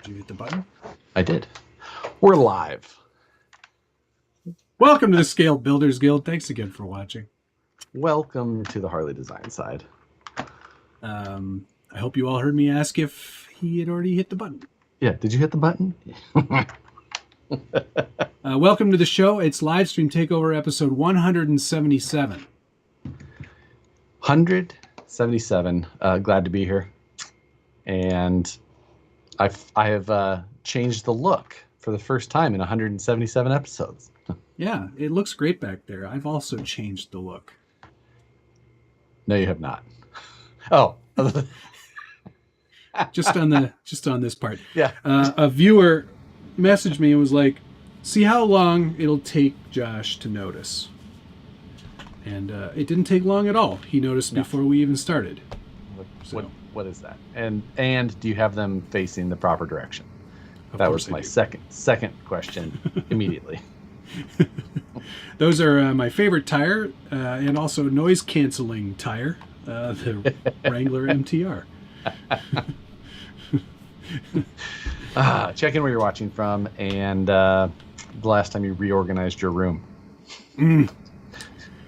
Did you hit the button? I did. We're live. Welcome to the Scale Builders Guild. Thanks again for watching. Welcome to the Harley design side. I hope you all heard me ask if he had already hit the button. Yeah, did you hit the button? Welcome to the show. It's live stream takeover episode 177. 177. Glad to be here. And I have changed the look for the first time in 177 episodes. Yeah, it looks great back there. I've also changed the look. No, you have not. Oh. just on this part. Yeah. A viewer messaged me and was like, see how long it'll take Josh to notice. And it didn't take long at all. He noticed before we even started. What is that? And do you have them facing the proper direction? That was my second question immediately. Those are my favorite tire and also noise canceling tire, the Wrangler MTR. Check in where you're watching from and the last time you reorganized your room.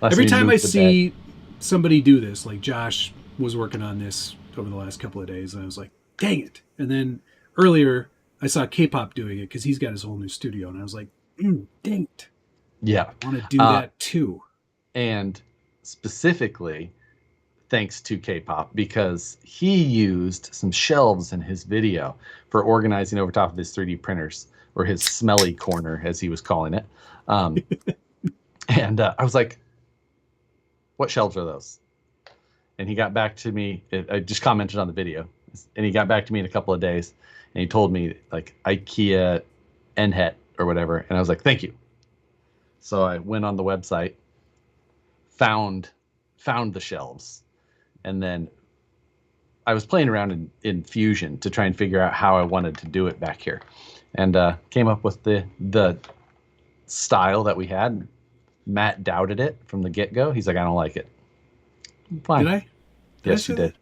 Every time I see somebody do this, like Josh was working on this over the last couple of days, and I was like, dang it. And then earlier I saw K-Pop doing it because he's got his whole new studio, and I was like, dang it. Yeah. I want to do that too. And specifically, thanks to K-Pop, because he used some shelves in his video for organizing over top of his 3D printers, or his smelly corner, as he was calling it. And I was like, what shelves are those? And he got back to me. I just commented on the video, and he got back to me in a couple of days, and he told me like IKEA Enhet or whatever, and I was like, thank you. So I went on the website, found the shelves, and then I was playing around in Fusion to try and figure out how I wanted to do it back here, and came up with the style that we had. Matt doubted it from the get-go. He's like, I don't like it. Fine. Did I? Yes, you did.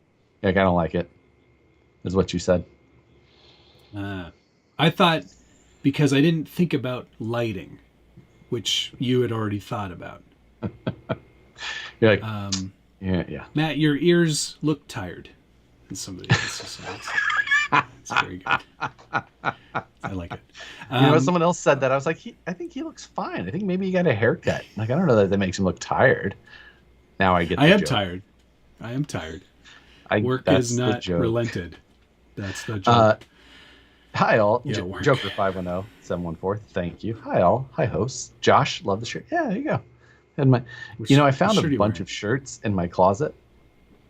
Like, I don't like it, is what you said. I thought because I didn't think about lighting, which you had already thought about. You're like, yeah. Matt, your ears look tired. And somebody else says, it's very good. I like it. You know, someone else said that. I was like, I think he looks fine. I think maybe he got a haircut. Like, I don't know that makes him look tired. Now I get the joke. I am tired. Work that's is not the relented. That's the joke. Hi all. Yeah, Joker 510-714. Thank you. Hi all. Hi hosts. Josh, love the shirt. Yeah, there you go. And I found a bunch of shirts in my closet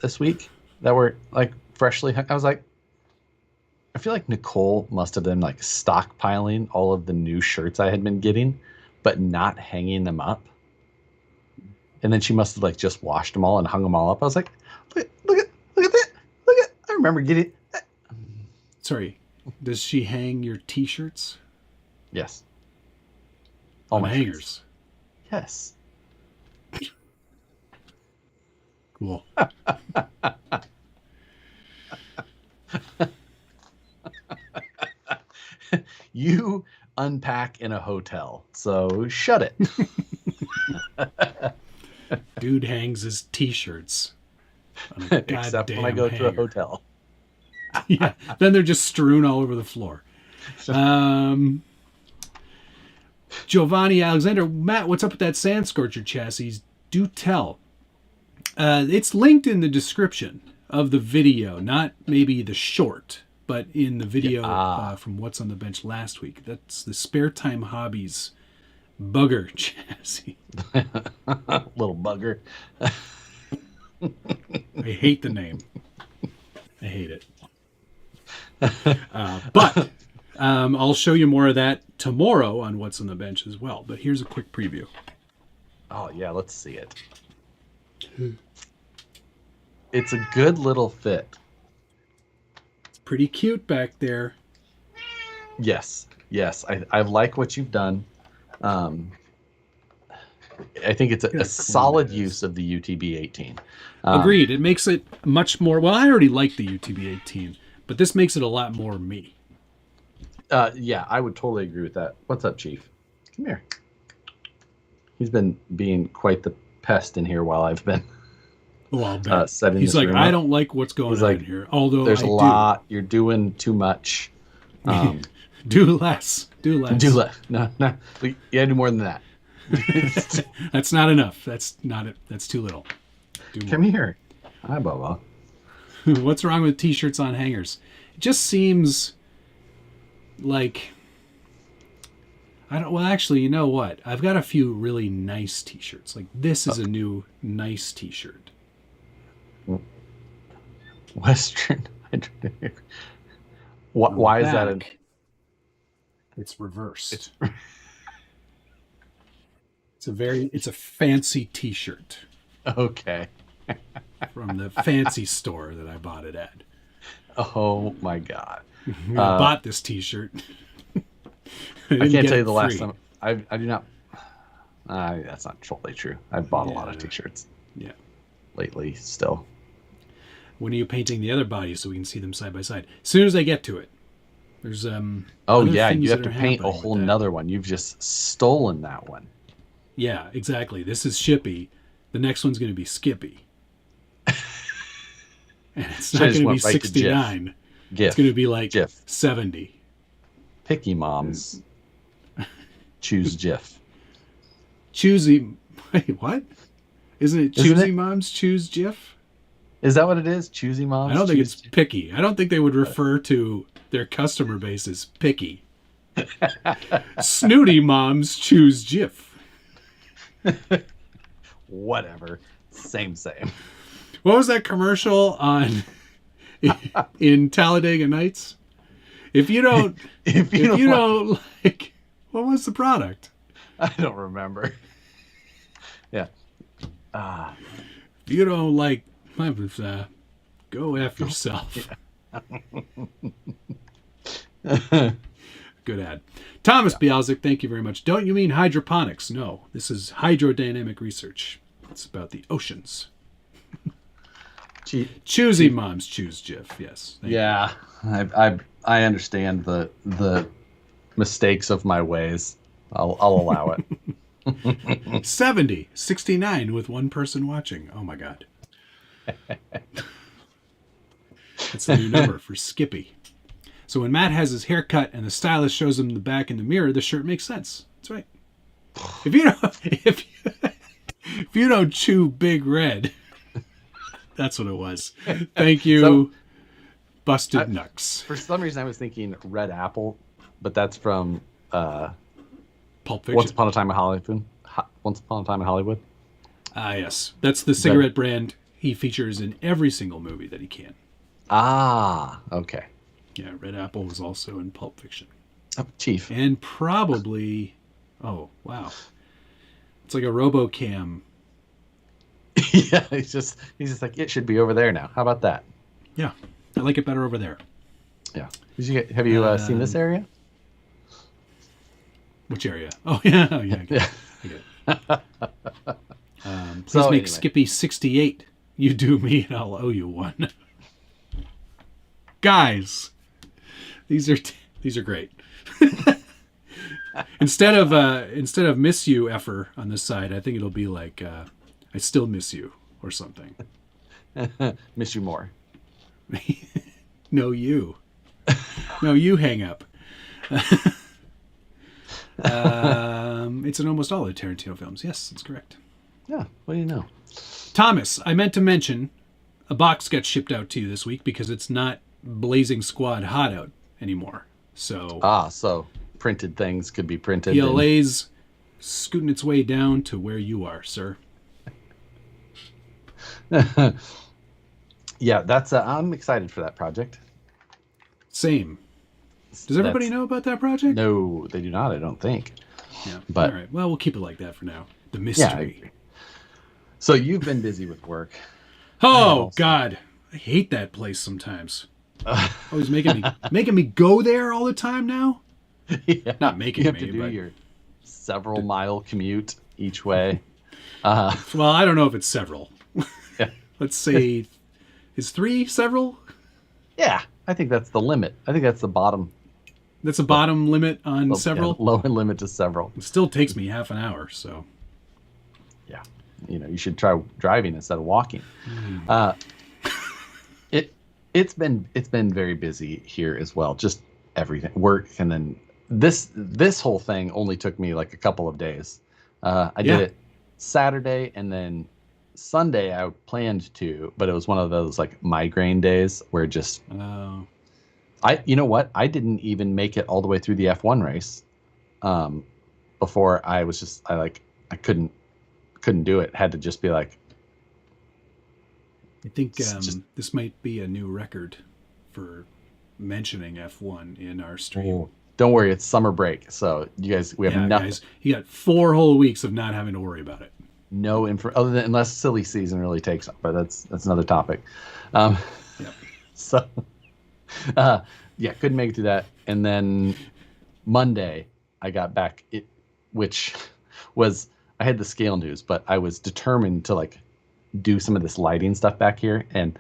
this week that were like freshly hung. I was like, I feel like Nicole must have been like stockpiling all of the new shirts I had been getting, but not hanging them up. And then she must have like just washed them all and hung them all up. I was like, look at that. I remember getting. Sorry, does she hang your T-shirts? Yes. All my hangers. Yes. Cool. You unpack in a hotel, so shut it. Dude hangs his T-shirts. Except when I go to a hotel. Yeah, then they're just strewn all over the floor. Giovanni Alexander, Matt, what's up with that Sand Scorcher chassis? Do tell. It's linked in the description of the video, not maybe the short, but in the video from What's on the Bench last week. That's the Spare Time Hobbies bugger chassis. Little bugger. I hate the name. I hate it. But I'll show you more of that tomorrow on What's on the Bench as well. But here's a quick preview. Oh, yeah, let's see it. It's a good little fit. It's pretty cute back there. Yes. I like what you've done. I think it's a solid use of the UTB 18. Agreed. It makes it much more... Well, I already like the UTB 18, but this makes it a lot more me. Yeah, I would totally agree with that. What's up, Chief? Come here. He's been being quite the pest in here while I've been setting He's this like, room I up. don't like what's going He's on like, in here. Although there's I a lot. You're doing too much. do less. Do less. Do less. No. You gotta do more than that. That's not enough. That's not it. That's too little. Do Come here. Hi, Bubba. What's wrong with t-shirts on hangers? It just seems like well, actually, you know what? I've got a few really nice t-shirts. Like this is a new nice t-shirt. Western. Why is that? It's reversed. It's a fancy t-shirt. Okay. From the fancy store that I bought it at. Oh my God. I bought this t-shirt. I can't tell you the last time. I do not. That's not totally true. I've bought a lot of t-shirts. Yeah. Lately, still. When are you painting the other bodies so we can see them side by side? As soon as I get to it. There's Oh yeah, you have to paint a whole nother one. You've just stolen that one. Yeah, exactly. This is Shippy. The next one's going to be Skippy. And it's not going to be 69. GIF. It's going to be like GIF. 70. Picky moms choose GIF. Choosy. Wait, what? Isn't it choosy moms choose GIF? Is that what it is? Choosy moms? I don't think it's picky. I don't think they would refer to their customer base as picky. Snooty moms choose GIF. Whatever. Same. What was that commercial on in Talladega Nights? If you don't like, what was the product? I don't remember. Yeah. If you don't like, go F yourself. Good ad. Thomas Bialzik, thank you very much. Don't you mean hydroponics? No, this is hydrodynamic research. It's about the oceans. Choosy moms choose GIF. Yes. Yeah, I understand the mistakes of my ways. I'll allow it. 69 with one person watching. Oh my God. That's the new number for Skippy. So when Matt has his haircut and the stylist shows him the back in the mirror, the shirt makes sense. That's right. If you don't chew Big Red, that's what it was. Thank you, So, Busted Nux. For some reason, I was thinking Red Apple, but that's from Pulp Fiction. Once Upon a Time in Hollywood. Once Upon a Time in Hollywood. Ah, yes. That's the cigarette brand he features in every single movie that he can. Ah, okay. Yeah, Red Apple was also in Pulp Fiction. Oh, Chief. And probably, oh, wow. It's like a RoboCam. Yeah, he's just like, it should be over there now. How about that? Yeah, I like it better over there. Yeah. Have you seen this area? Which area? Oh, yeah. Oh, yeah. I get it. Please make Skippy 68. You do me and I'll owe you one. Guys, these are great. instead of miss you effer on this side, I think it'll be like I still miss you or something. Miss you more. No, you hang up. It's in almost all the Tarantino films. Yes, that's correct. Yeah, what do you know? Thomas, I meant to mention a box got shipped out to you this week because it's not Blazing Squad hot out anymore. So so printed things could be printed. PLA's scooting its way down to where you are, sir. Yeah, that's I'm excited for that project. Same. Does everybody know about that project? No, they do not, I don't think. Yeah. But all right. Well, we'll keep it like that for now. The mystery. Yeah, so you've been busy with work. Oh God, I hate that place sometimes. Always making me go there all the time now. Yeah. Not making you have me, to do but your several mile commute each way. Well, I don't know if it's several. Yeah. Let's say, is 3 several? Yeah, I think that's the limit. I think that's the bottom That's a bottom limit on Yeah, several. lower limit to several. It still takes me half an hour, so. Yeah, you should try driving instead of walking. It's been very busy here as well. Just everything, work, and then this whole thing only took me like a couple of days. I did it Saturday, and then Sunday I planned to, but it was one of those like migraine days where just you know what? I didn't even make it all the way through the F1 race before I couldn't do it. Had to just be like, I think this might be a new record for mentioning F1 in our stream. Don't worry, it's summer break, so we have nothing. Guys, you got 4 whole weeks of not having to worry about it. No info other than unless silly season really takes up, but that's another topic. So couldn't make it through that, and then Monday I got back, which was I had the scale news, but I was determined to like do some of this lighting stuff back here, and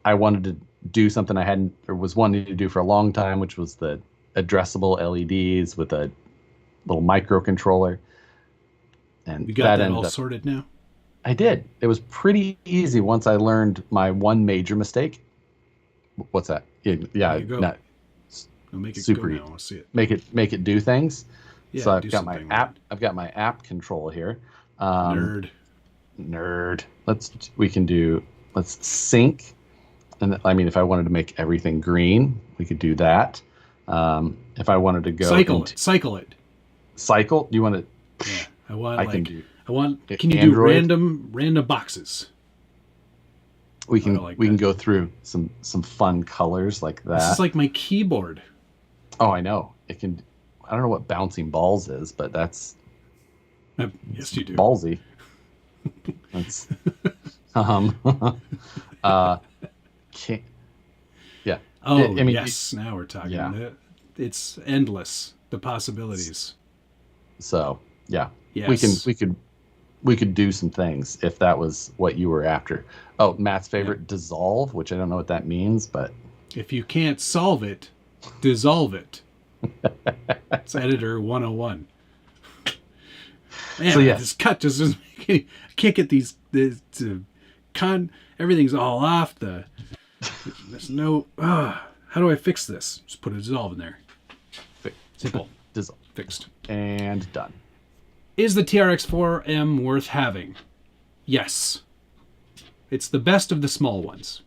I wanted to do something I hadn't or was wanting to do for a long time, which was the addressable LEDs with a little microcontroller. And you got that all sorted now? I did. It was pretty easy once I learned my one major mistake. What's that? Yeah, not make it super go now. I see it. Make it do things. Yeah, so I've got my app. I've got my app control here. Nerd. Let's sync. And I mean, if I wanted to make everything green, we could do that. If I wanted to go cycle it. Cycle? Do you want to? Yeah, Can you Android? do random boxes? We can go through some fun colors like that. This is like my keyboard. Oh, I know. It can. I don't know what bouncing balls is, but that's. Yes, you do. Ballsy. That's. Yeah. Oh, yes. Now we're talking. Yeah. It's endless, the possibilities. So yeah, yes. we could do some things if that was what you were after. Oh, Matt's favorite, dissolve, which I don't know what that means, but if you can't solve it, dissolve it. It's editor 101. Man, so this cut just doesn't make any, I can't get everything's all off. There's no. How do I fix this? Just put a dissolve in there. Simple. Dissolve. Fixed. And done. Is the TRX-4M worth having? Yes. It's the best of the small ones.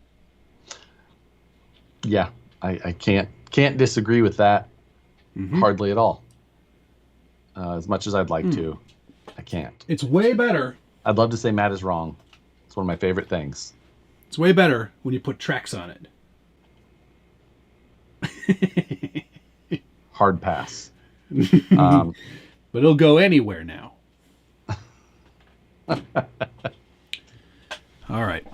Yeah, I can't disagree with that. Hardly at all. As much as I'd like to, I can't. It's way better. I'd love to say Matt is wrong. It's one of my favorite things. It's way better when you put Trax on it. Hard pass. But it'll go anywhere now. All right.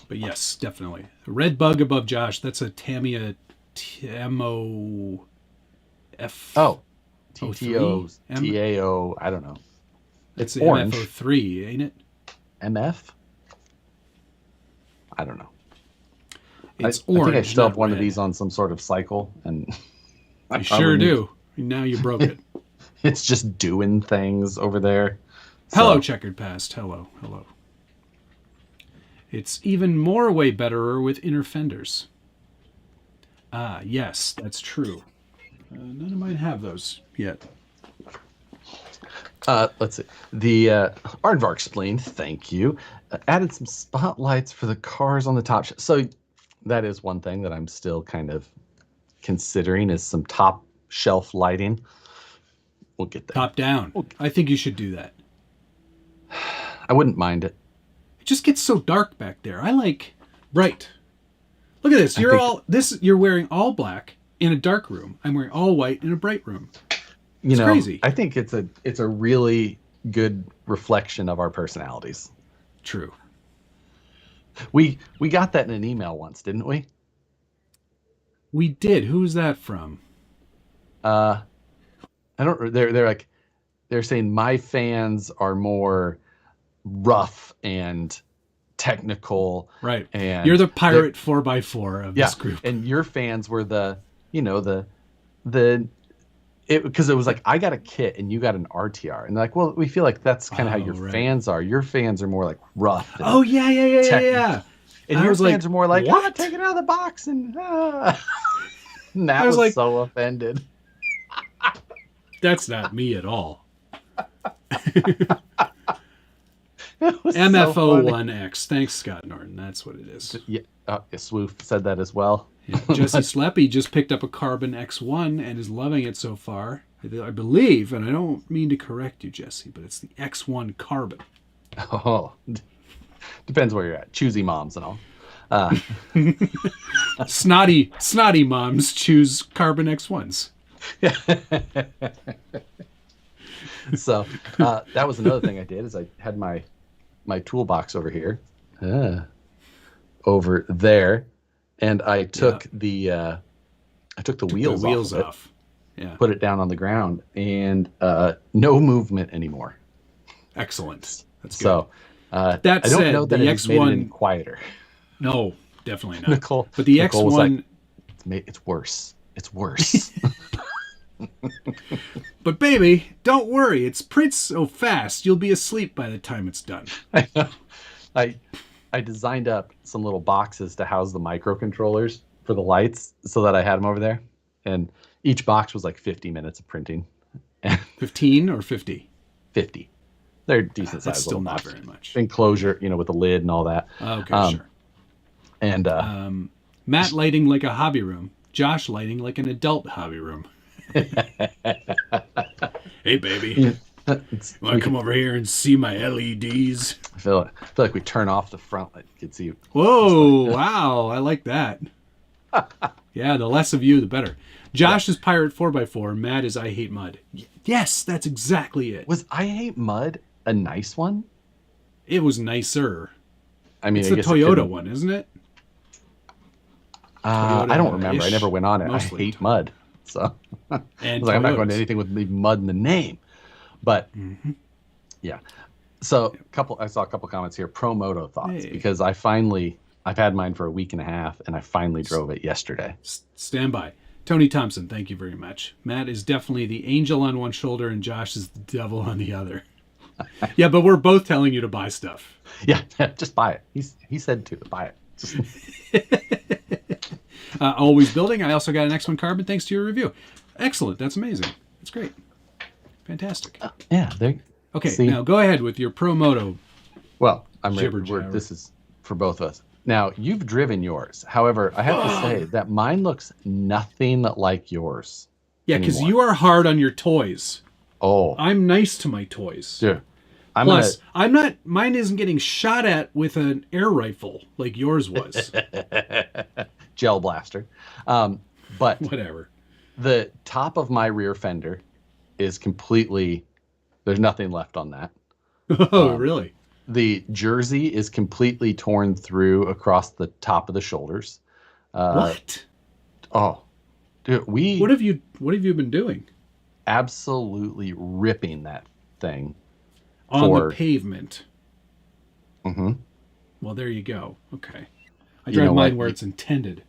But yes, definitely. A red bug above Josh. That's a Tamiya TMO F. Oh. TTO. TAO. I don't know. It's orange. MF03, ain't it? MF? I don't know. It's orange. I think I still have one of these on some sort of cycle, and I sure do. Now you broke it. It's just doing things over there. Hello, Checkered Past. Hello. It's even more way betterer with inner fenders. Ah, yes, that's true. None of mine have those yet. Let's see. The Aardvar explained, thank you, added some spotlights for the cars on the top. So that is one thing that I'm still kind of considering is some top shelf lighting. We'll get there. Top down. I think you should do that. I wouldn't mind it. It just gets so dark back there. I like bright. Look at this. You're wearing all black in a dark room. I'm wearing all white in a bright room. It's crazy. I think it's a really good reflection of our personalities. True. We got that in an email once, didn't we? We did. Who was that from? I don't. They're saying my fans are more rough and technical. Right. And you're the pirate 4x4 of this group. And your fans were the because it was like I got a kit and you got an RTR, and they're like, well, we feel like that's kind of how your right. fans are. Your fans are more like rough. And Oh yeah. And I your was fans like, are more like, what? take it out of the box, and Matt I was was like, so offended. That's not me at all. It was so MFO1X. Thanks, Scott Norton. That's what it is. Yeah, Swoof said that as well. Yeah. Jesse Sleppy just picked up a Carbon X1 and is loving it so far. I believe, and I don't mean to correct you, Jesse, but it's the X1 Carbon. Oh, depends where you're at. Choosy moms and all. Snotty moms choose Carbon X1s. So that was another thing I did is I had my toolbox over here, over there, and I took the wheels off. Yeah. Put it down on the ground, and no movement anymore. Excellent. That's good. So that I don't said, know that the it has made it X1 any quieter. No, definitely not. Nicole, but the Nicole X1 was like, it's worse. It's worse. But baby, don't worry. It prints so fast, you'll be asleep by the time it's done. I know. I designed up some little boxes to house the microcontrollers for the lights so that I had them over there. And each box was like 50 minutes of printing. 15 or 50? 50. They're decent size. That's still not boxes. very much. Enclosure, with the lid and all that. Okay, sure. And Matt lighting like a hobby room. Josh lighting like an adult hobby room. Hey, baby. You want to come over here and see my LEDs? I feel like we turn off the front light. You can see. Whoa, wow. I like that. Yeah, the less of you, the better. Josh is Pirate 4x4. Matt is I Hate Mud. Yes, that's exactly it. Was I Hate Mud a nice one? It was nicer. I mean, it's I the guess Toyota one, isn't it? I don't remember. I never went on it. Mostly. I hate mud. So and I'm not going to anything with mud in the name. But yeah. So I saw a couple comments here. Pro-Moto thoughts, because I've had mine for a week and a half, and I finally drove it yesterday. Stand by. Tony Thompson, thank you very much. Matt is definitely the angel on one shoulder and Josh is the devil on the other. Yeah, but we're both telling you to buy stuff. Yeah, just buy it. He said to buy it. Just... always building. I also got an X1 Carbon thanks to your review. Excellent. That's amazing. That's great. Fantastic. Yeah. Okay, now go ahead with your Pro-Moto. Well, this is for both of us. Now, you've driven yours. However, I have to say that mine looks nothing like yours. Yeah, because you are hard on your toys. Oh. I'm nice to my toys. Sure. Mine isn't getting shot at with an air rifle like yours was. Gel blaster. But whatever. The top of my rear fender is completely, there's nothing left on that. Oh, really? The jersey is completely torn through across the top of the shoulders. What? Oh, dude, What have you been doing? Absolutely ripping that thing on the pavement. Mm-hmm. Well, there you go. Okay, I drive mine where it's intended.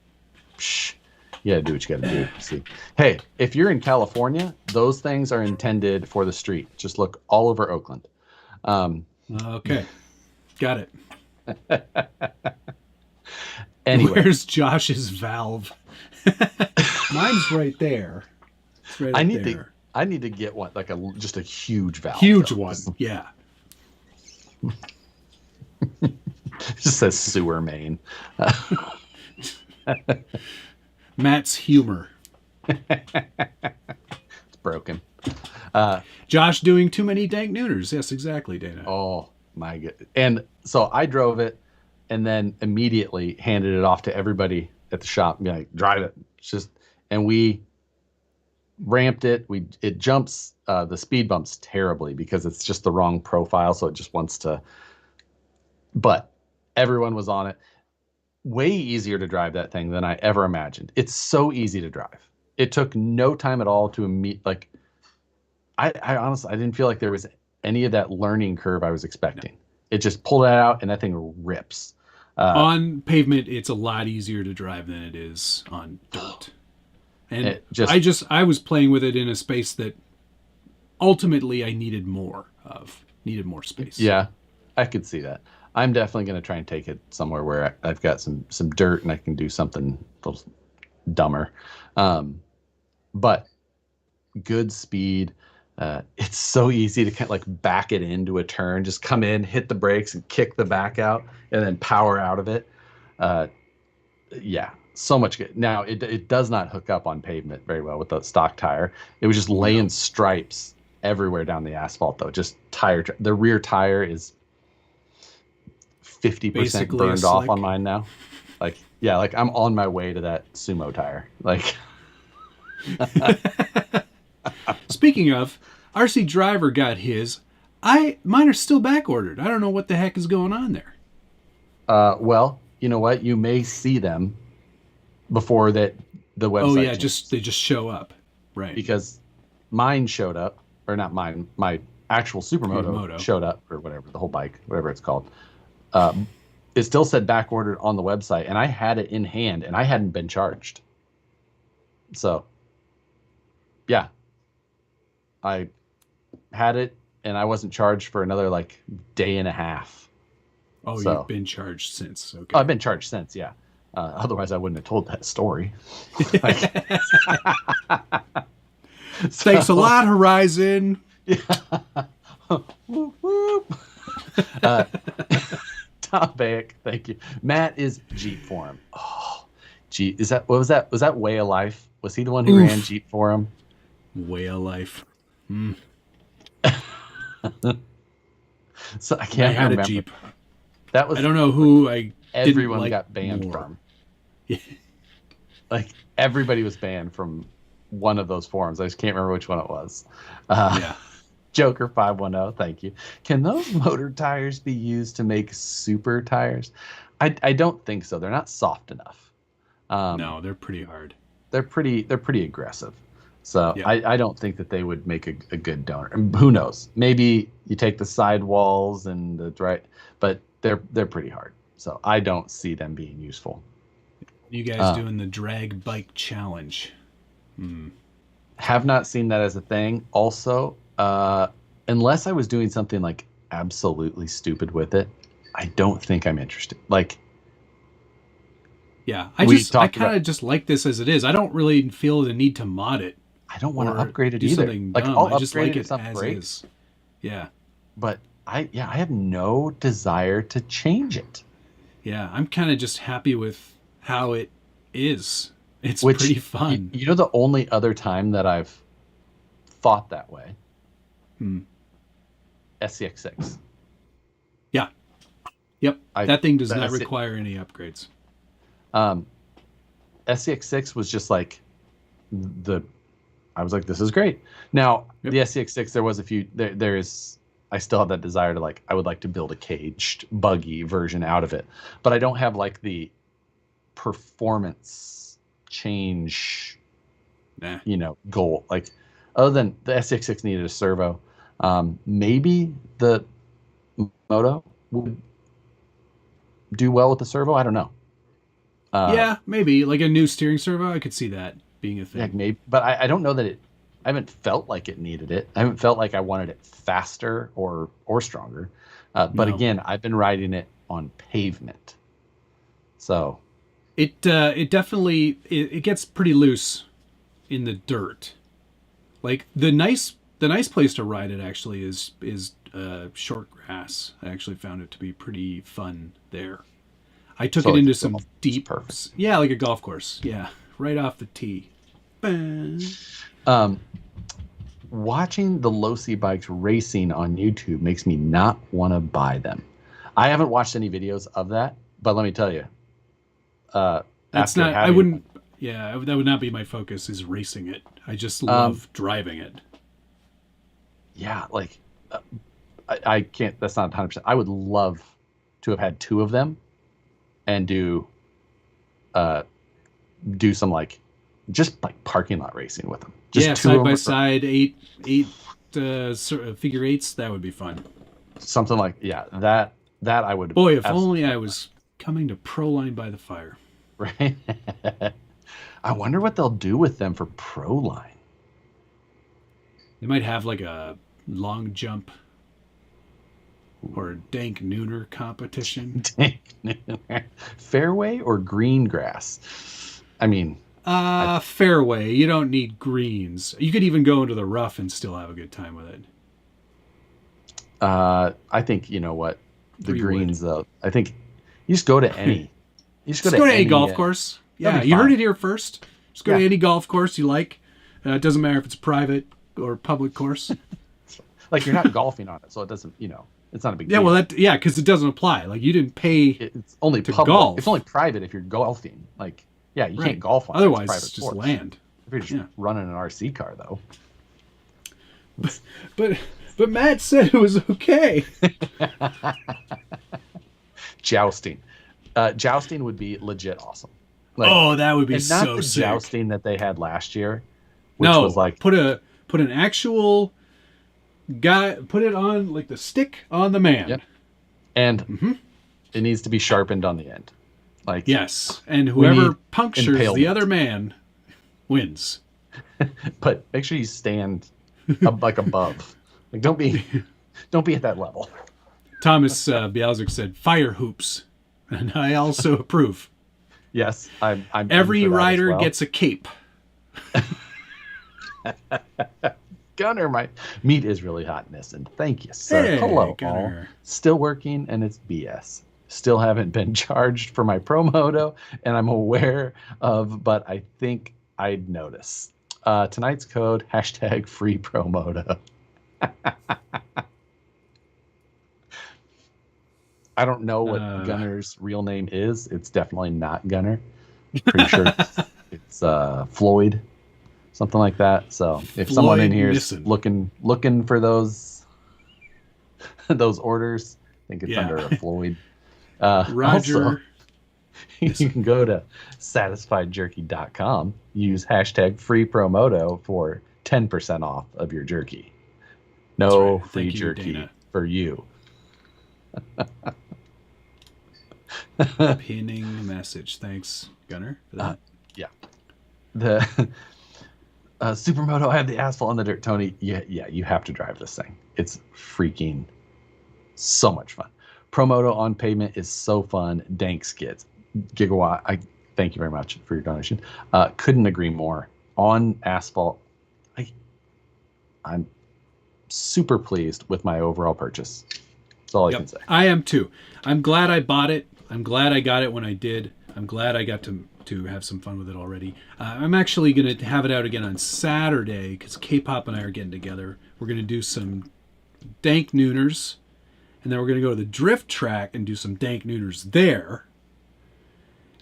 Psh, you gotta do what you gotta do. See, hey, if you're in California, those things are intended for the street. Just look all over Oakland. Okay, got it. Anyway, where's Josh's valve? Mine's right there. It's right there. I need to get one, like just a huge valve. Huge one, yeah. It just says sewer main. Matt's humor. It's broken. Josh doing too many dank nooners. Yes, exactly, Dana. Oh my god! And so I drove it, and then immediately handed it off to everybody at the shop. And be like, drive it. It's just, and we ramped it. It jumps the speed bumps terribly because it's just the wrong profile. So it just wants to. But everyone was on it. Way easier to drive that thing than I ever imagined. It's so easy to drive. It took no time at all to meet. Like, I honestly, I didn't feel like there was any of that learning curve I was expecting. No. It just pulled it out and that thing rips. On pavement, it's a lot easier to drive than it is on dirt. And It just I was playing with it in a space that ultimately I needed more space. yeah, I could see that. I'm definitely going to try and take it somewhere where I've got some dirt and I can do something a little dumber. But good speed. It's so easy to kind of like back it into a turn. Just come in, hit the brakes, and kick the back out, and then power out of it. Yeah, so much good. Now it does not hook up on pavement very well with the stock tire. It was just laying stripes everywhere down the asphalt though. Just the rear tire is 50% burned off on mine now. Like, yeah, like I'm on my way to that sumo tire. Like, speaking of, RC Driver got his. Mine are still back ordered. I don't know what the heck is going on there. well, you know what? You may see them before the website. Oh yeah, changes. they just show up, right? Because mine showed up, or not mine. My actual Supermoto showed up, or whatever, the whole bike, whatever it's called. It still said back ordered on the website, and I had it in hand, and I hadn't been charged. So, yeah, I had it, and I wasn't charged for another like day and a half. Oh, so, you've been charged since. Okay. Oh, I've been charged since, yeah. Otherwise, I wouldn't have told that story. Thanks a lot, Horizon. Yeah. Whoop, whoop. Tom Bayek, thank you. Matt is Jeep Forum. Oh, gee, what was that? Was that Way of Life? Was he the one who ran Jeep Forum? Way of Life. So I can't remember. A Jeep. That was. I don't know who everyone like got banned more. from. Like everybody was banned from one of those forums. I just can't remember which one it was. Yeah. Joker 510, thank you. Can those motor tires be used to make super tires? I don't think so. They're not soft enough. No, they're pretty hard. They're pretty aggressive. So yeah. I don't think that they would make a good donor. And who knows? Maybe you take the sidewalls and the right, but they're pretty hard. So I don't see them being useful. You guys doing the drag bike challenge? Have not seen that as a thing. Also, unless I was doing something like absolutely stupid with it, I don't think I'm interested. Like, yeah, I kind of just like this as it is. I don't really feel the need to mod it. I don't want to upgrade it do either. Something like, dumb. I'll I just upgrade like it as is. Yeah. But I have no desire to change it. Yeah, I'm kind of just happy with how it is. It's pretty fun. You know, the only other time that I've thought that way. SCX6. Yeah. Yep. That thing does not require any upgrades. SCX6 was just like I was like, this is great. Now, the SCX6, there was a few, I still have that desire to I would like to build a caged buggy version out of it, but I don't have like the performance change, goal. Like, other than the SCX6 needed a servo, maybe the Moto would do well with the servo. I don't know. Yeah, maybe like a new steering servo. I could see that being a thing. Yeah, maybe, but I don't know that I haven't felt like it needed it. I haven't felt like I wanted it faster or stronger. But again, I've been riding it on pavement, so it definitely it gets pretty loose in the dirt. Like the nice place to ride it actually is short grass. I actually found it to be pretty fun there. I took it into some deep, yeah, like a golf course. Yeah, right off the tee. Watching the Losi bikes racing on YouTube makes me not want to buy them. I haven't watched any videos of that, but let me tell you, that's not. I wouldn't. Yeah, that would not be my focus. Is racing it. I just love driving it. Yeah, like I can't. That's not 100%. I would love to have had two of them and do some just parking lot racing with them. Just side by side, eight figure eights. That would be fun. Something like that I would. Boy, if only I was coming to Pro Line by the Fire. Right. I wonder what they'll do with them for Pro line. They might have like a long jump or a dank nooner competition. Fairway or green grass? I mean, fairway. You don't need greens. You could even go into the rough and still have a good time with it. I think, you know what? The greens, though. I think you just go to any. You just go to any golf course. Yeah, you heard it here first. Just go to any golf course you like. It doesn't matter if it's private or public course. Like, you're not golfing on it, so it doesn't, it's not a big deal. Well, because it doesn't apply. Like, you didn't pay it's only to public. golf. It's only private if you're golfing. Like, you can't golf on Otherwise, it. It's it's just sports. land. If you're just running an RC car, though. But Matt said it was okay. Jousting. Jousting would be legit awesome. Like, that would be and not so the sick. jousting that they had last year, which was like put an actual guy, put it on like the stick on the man. Yep. And it needs to be sharpened on the end. Like, yes, and whoever punctures impalement. the other man wins. But make sure you stand like above. Like, don't be at that level. Thomas Bialzik said fire hoops, and I also approve. Yes, I'm Every rider gets a cape. Gunner, my meat is really hot in this, and thank you, sir. Hey, hello, Gunner. all. Still working, and it's BS. Still haven't been charged for my Pro-Moto, and I'm aware of, but I think I'd notice. Tonight's code, #free Pro-Moto. I don't know what Gunner's real name is. It's definitely not Gunner. Pretty sure it's Floyd, something like that. So if someone in here is looking for those orders, I think it's under a Floyd. Roger. Also, you can go to satisfiedjerky.com, use #free Pro-Moto for 10% off of your jerky. No free jerky for you. Pinning message. Thanks, Gunner, for that. The Supermoto, I have the asphalt on the dirt. Tony, you have to drive this thing. It's freaking so much fun. Pro-Moto on pavement is so fun. Dank skids. Gigawatt, I thank you very much for your donation. Couldn't agree more. On asphalt, I'm super pleased with my overall purchase. That's all I can say. I am too. I'm glad I bought it. I'm glad I got it when I did. I'm glad I got to have some fun with it already. I'm actually going to have it out again on Saturday because K-Pop and I are getting together. We're going to do some dank nooners, and then we're going to go to the drift track and do some dank nooners there.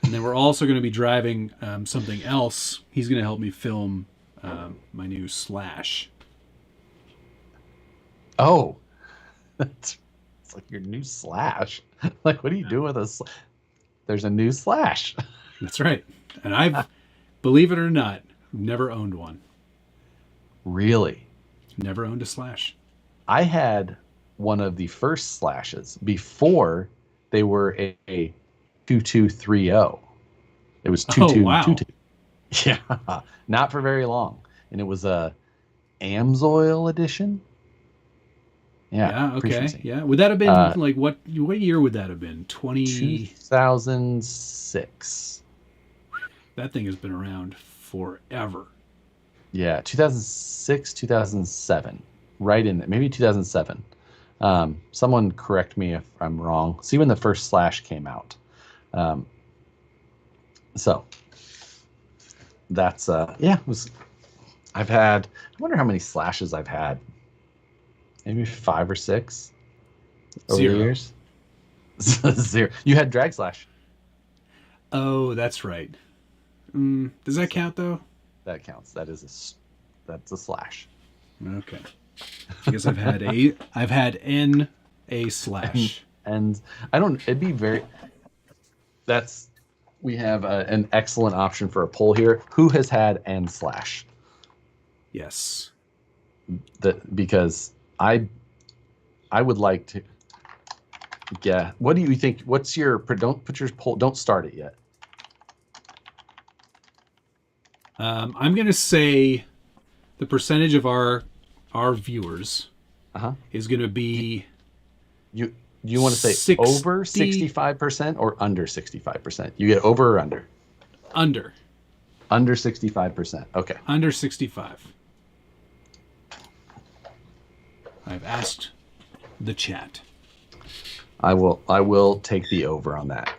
And then we're also going to be driving something else. He's going to help me film my new Slash. Oh, it's like your new Slash. Like, what are you doing with a There's a new Slash. That's right. And I've, believe it or not, never owned one. Really? Never owned a Slash. I had one of the first Slashes before they were a 2230. It was 2222. Yeah, not for very long. And it was a Amsoil edition. Yeah, okay. Yeah. Would that have been like what year would that have been? 2006. That thing has been around forever. Yeah, 2006, 2007. Right in there. Maybe 2007. Someone correct me if I'm wrong. See when the first Slash came out. So that's it was I wonder how many Slashes I've had. Maybe 5 or 6 over the years. 0. You had Drag Slash. Oh, that's right. Does that count though? That counts. That's a Slash. Okay. I guess I've had a Slash. And I don't. It'd be very. We have an excellent option for a poll here. Who has had N Slash? Yes. Because I would like to. Yeah. What do you think? What's your? Don't put your poll. Don't start it yet. I'm going to say the percentage of our viewers is going to be... You want to say over 65% or under 65%? You get over or under? Under. Under 65%. Okay. Under 65. I've asked the chat. I will take the over on that.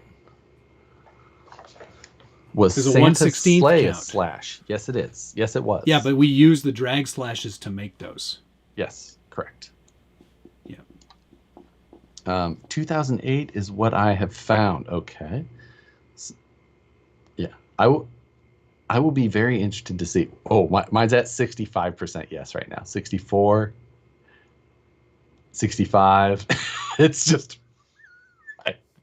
Was There's a Santa 1/16 Slay a count. slash? Yes, it is. Yes, it was. Yeah, but we use the drag slashes to make those. Yes, correct. Yeah. 2008 is what I have found. Okay. Yeah, I will be very interested to see. Oh, mine's at 65% yes right now. 64, 65. It's just...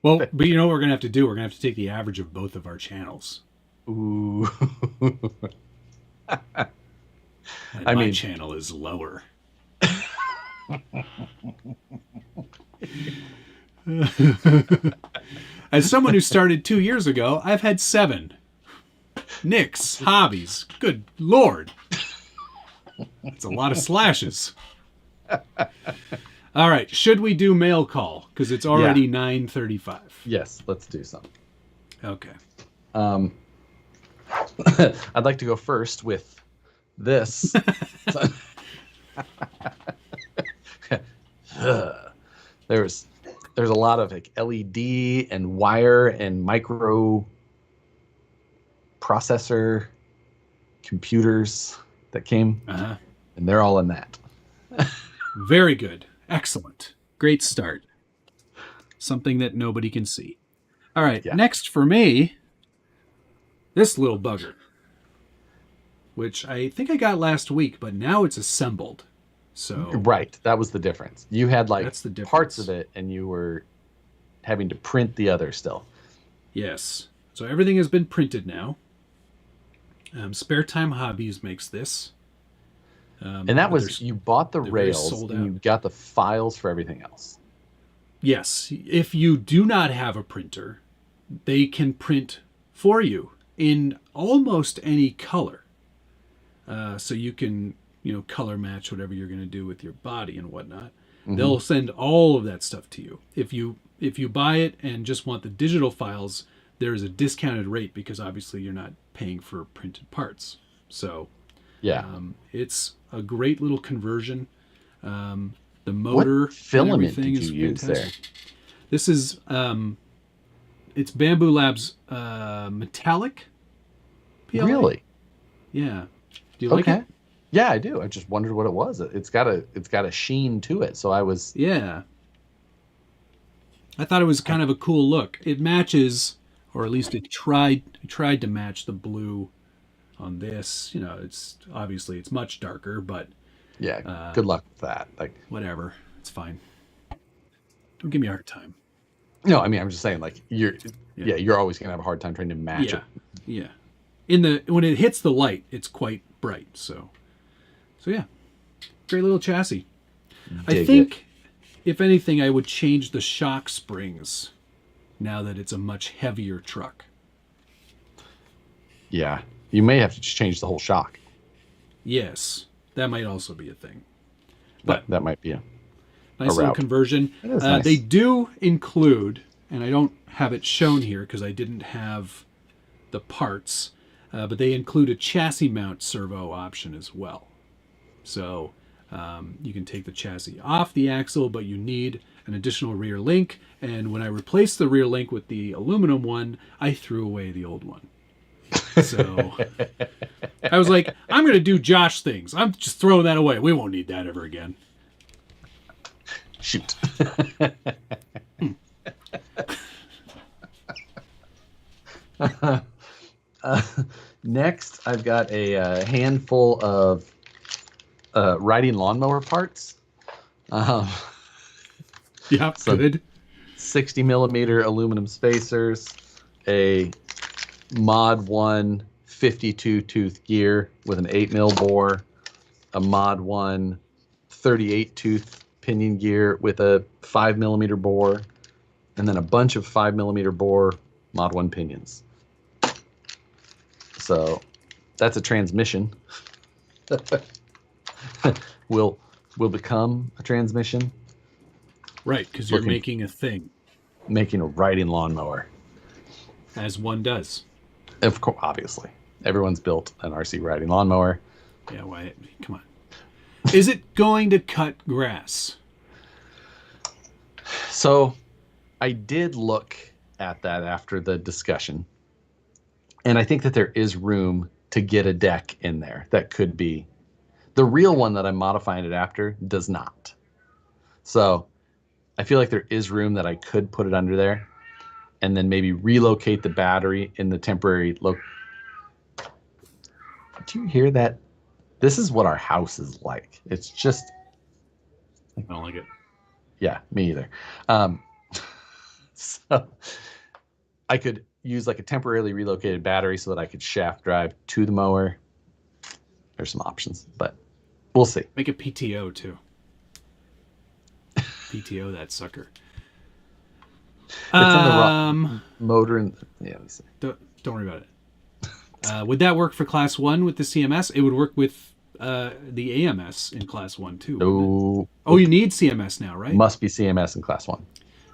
Well, but you know what we're going to have to do? We're going to have to take the average of both of our channels. Ooh. My channel is lower. As someone who started 2 years ago, I've had 7. Nicks, hobbies. Good Lord. That's a lot of slashes. All right. Should we do mail call? Because it's already 9:35. Yes, let's do some. Okay. I'd like to go first with this. There's a lot of like LED and wire and micro processor computers that came, and they're all in that. Very good. Excellent. Great start. Something that nobody can see. All right. Yeah. Next for me, this little bugger, which I think I got last week, but now it's assembled. So right. That was the difference. You had like that's the difference. Parts of it and you were having to print the other still. Yes. So everything has been printed now. Spare Time Hobbies makes this. And that was, you bought the rails and you got the files for everything else. Yes. If you do not have a printer, they can print for you in almost any color. So you can, color match whatever you're going to do with your body and whatnot. Mm-hmm. They'll send all of that stuff to you. If you buy it and just want the digital files, there's a discounted rate because obviously you're not paying for printed parts. So yeah, it's a great little conversion. The motor, what filament and did you use there? This is it's Bamboo Labs metallic PLA. Really? Yeah. Do you like it? Yeah, I do. I just wondered what it was. It's got a sheen to it. So I was... Yeah. I thought it was kind of a cool look. It matches, or at least it tried to match the blue on this. It's obviously it's much darker, but yeah, good luck with that. Like whatever, it's fine. Don't give me a hard time. No, I mean I'm just saying like you're always gonna have a hard time trying to match it. Yeah. When it hits the light, it's quite bright. So yeah, great little chassis. I think, if anything, I would change the shock springs now that it's a much heavier truck. Yeah, you may have to change the whole shock. Yes, that might also be a thing. But that might be a nice little conversion. Nice. They do include, and I don't have it shown here because I didn't have the parts, but they include a chassis mount servo option as well. So you can take the chassis off the axle, but you need an additional rear link. And when I replaced the rear link with the aluminum one, I threw away the old one. So I was like, I'm going to do Josh things. I'm just throwing that away. We won't need that ever again. Shoot. Next, I've got a handful of riding lawnmower parts. Yeah, good. 60 millimeter aluminum spacers, a Mod 1 52 tooth gear with an 8 mil bore, a Mod 1 38 tooth pinion gear with a 5 millimeter bore, and then a bunch of 5 millimeter bore Mod 1 pinions. So That's a transmission. will become a transmission. Right, because you're making a thing. Making a riding lawnmower. As one does. Of course, obviously. Everyone's built an RC riding lawnmower. Yeah, why? Come on. Is it going to cut grass? So I did look at that after the discussion. And I think that there is room to get a deck in there that could be. The real one that I'm modifying it after does not. So I feel like there is room that I could put it under there and then maybe relocate the battery in the temporary Do you hear that? This is what our house is like. It's just. I don't like it. Yeah, me either. So I could use like a temporarily relocated battery so that I could shaft drive to the mower. There's some options, but we'll see. Make a PTO too. PTO that sucker. It's on the motor and yeah. Let me see. Don't worry about it. Would that work for Class 1 with the CMS? It would work with the AMS in Class 1 too. No. Oh, you need CMS now, right? Must be CMS in Class 1.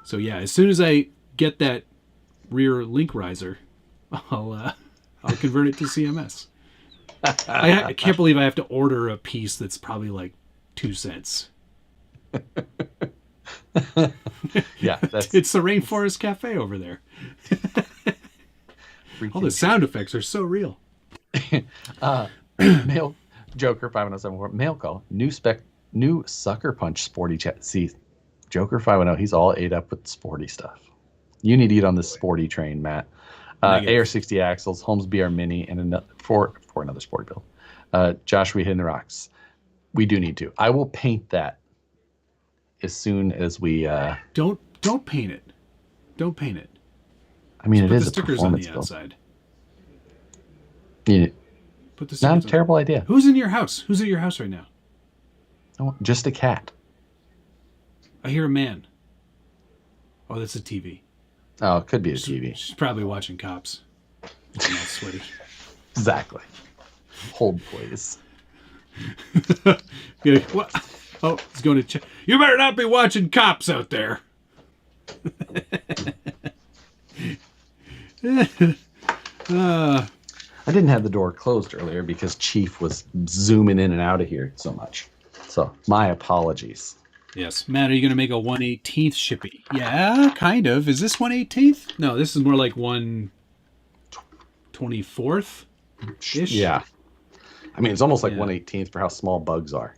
So yeah, as soon as I get that rear link riser, I'll convert it to CMS. I can't believe I have to order a piece that's probably like 2 cents. Yeah, it's the Rainforest Cafe over there. All the sound effects are so real. Mail Joker 5074 mail call. New Sucker Punch sporty chat. See, Joker 510. He's all ate up with sporty stuff. You need to eat on this sporty train, Matt. AR60 axles, Holmes BR Mini, and another for another sporty build. Josh, we hit the rocks. We do need to. I will paint that as soon as we. Don't paint it. Don't paint it. I mean, it is the a stickers on performance the build. outside. Yeah. Put the Not a terrible idea. Who's in your house? Who's at your house right now? Oh, just a cat. I hear a man. Oh, that's a TV. Oh, it could be a TV. She's probably watching Cops. It's not sweaty. Exactly. Hold, please. Yeah, what? Oh, he's going to check. You better not be watching Cops out there. I didn't have the door closed earlier because Chief was zooming in and out of here so much. So my apologies. Yes. Matt, are you going to make a 1/18th shippy? Yeah, kind of. Is this 1/18th? No, this is more like 1/24th. Yeah. I mean, it's almost like Yeah. 1/18th for how small bugs are.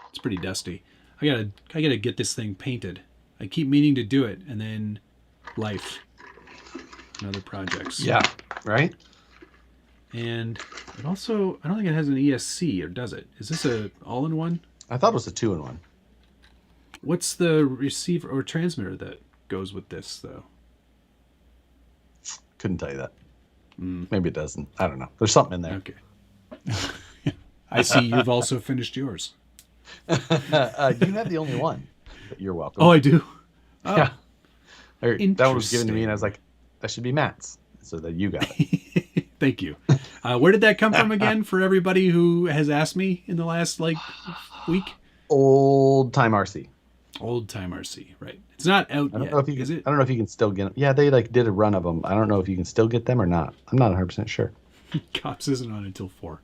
It's pretty dusty. I gotta get this thing painted. I keep meaning to do it, and then life and other projects. Yeah. Right? And it also, I don't think it has an ESC, or does it? Is this a all-in-one? I thought it was a 2-in-1. What's the receiver or transmitter that goes with this, though? Couldn't tell you that. Maybe it doesn't. I don't know. There's something in there. Okay. I see you've also finished yours. You have the only one. But you're welcome. Oh, I do? Oh. Yeah. That one was given to me, and I was like, that should be Matt's. So that you got it. Thank you. Where did that come from again for everybody who has asked me in the last, week? Old Time RC. Old Time RC, right. It's not out yet, is it? I don't know if you can still get them. Yeah, they did a run of them. I don't know if you can still get them or not. I'm not 100% sure. Cops isn't on until 4.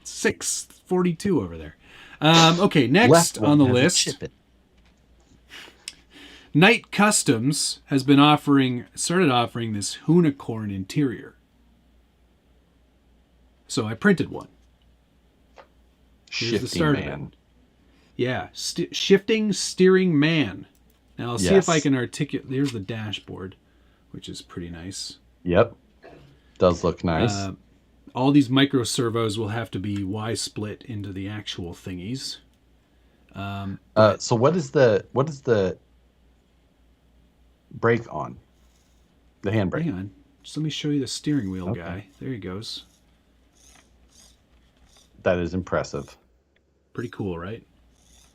6:42 over there. Okay, next on the list. Knight Customs has been started offering this unicorn interior. So I printed one. Here's the start of it. Yeah, shifting steering man. Now I'll see if I can articulate. Here's the dashboard, which is pretty nice. Yep, does look nice. All these micro servos will have to be Y-split into the actual thingies. So what is the brake on? The handbrake. Hang on. Just let me show you the steering wheel guy. There he goes. That is impressive. Pretty cool, right?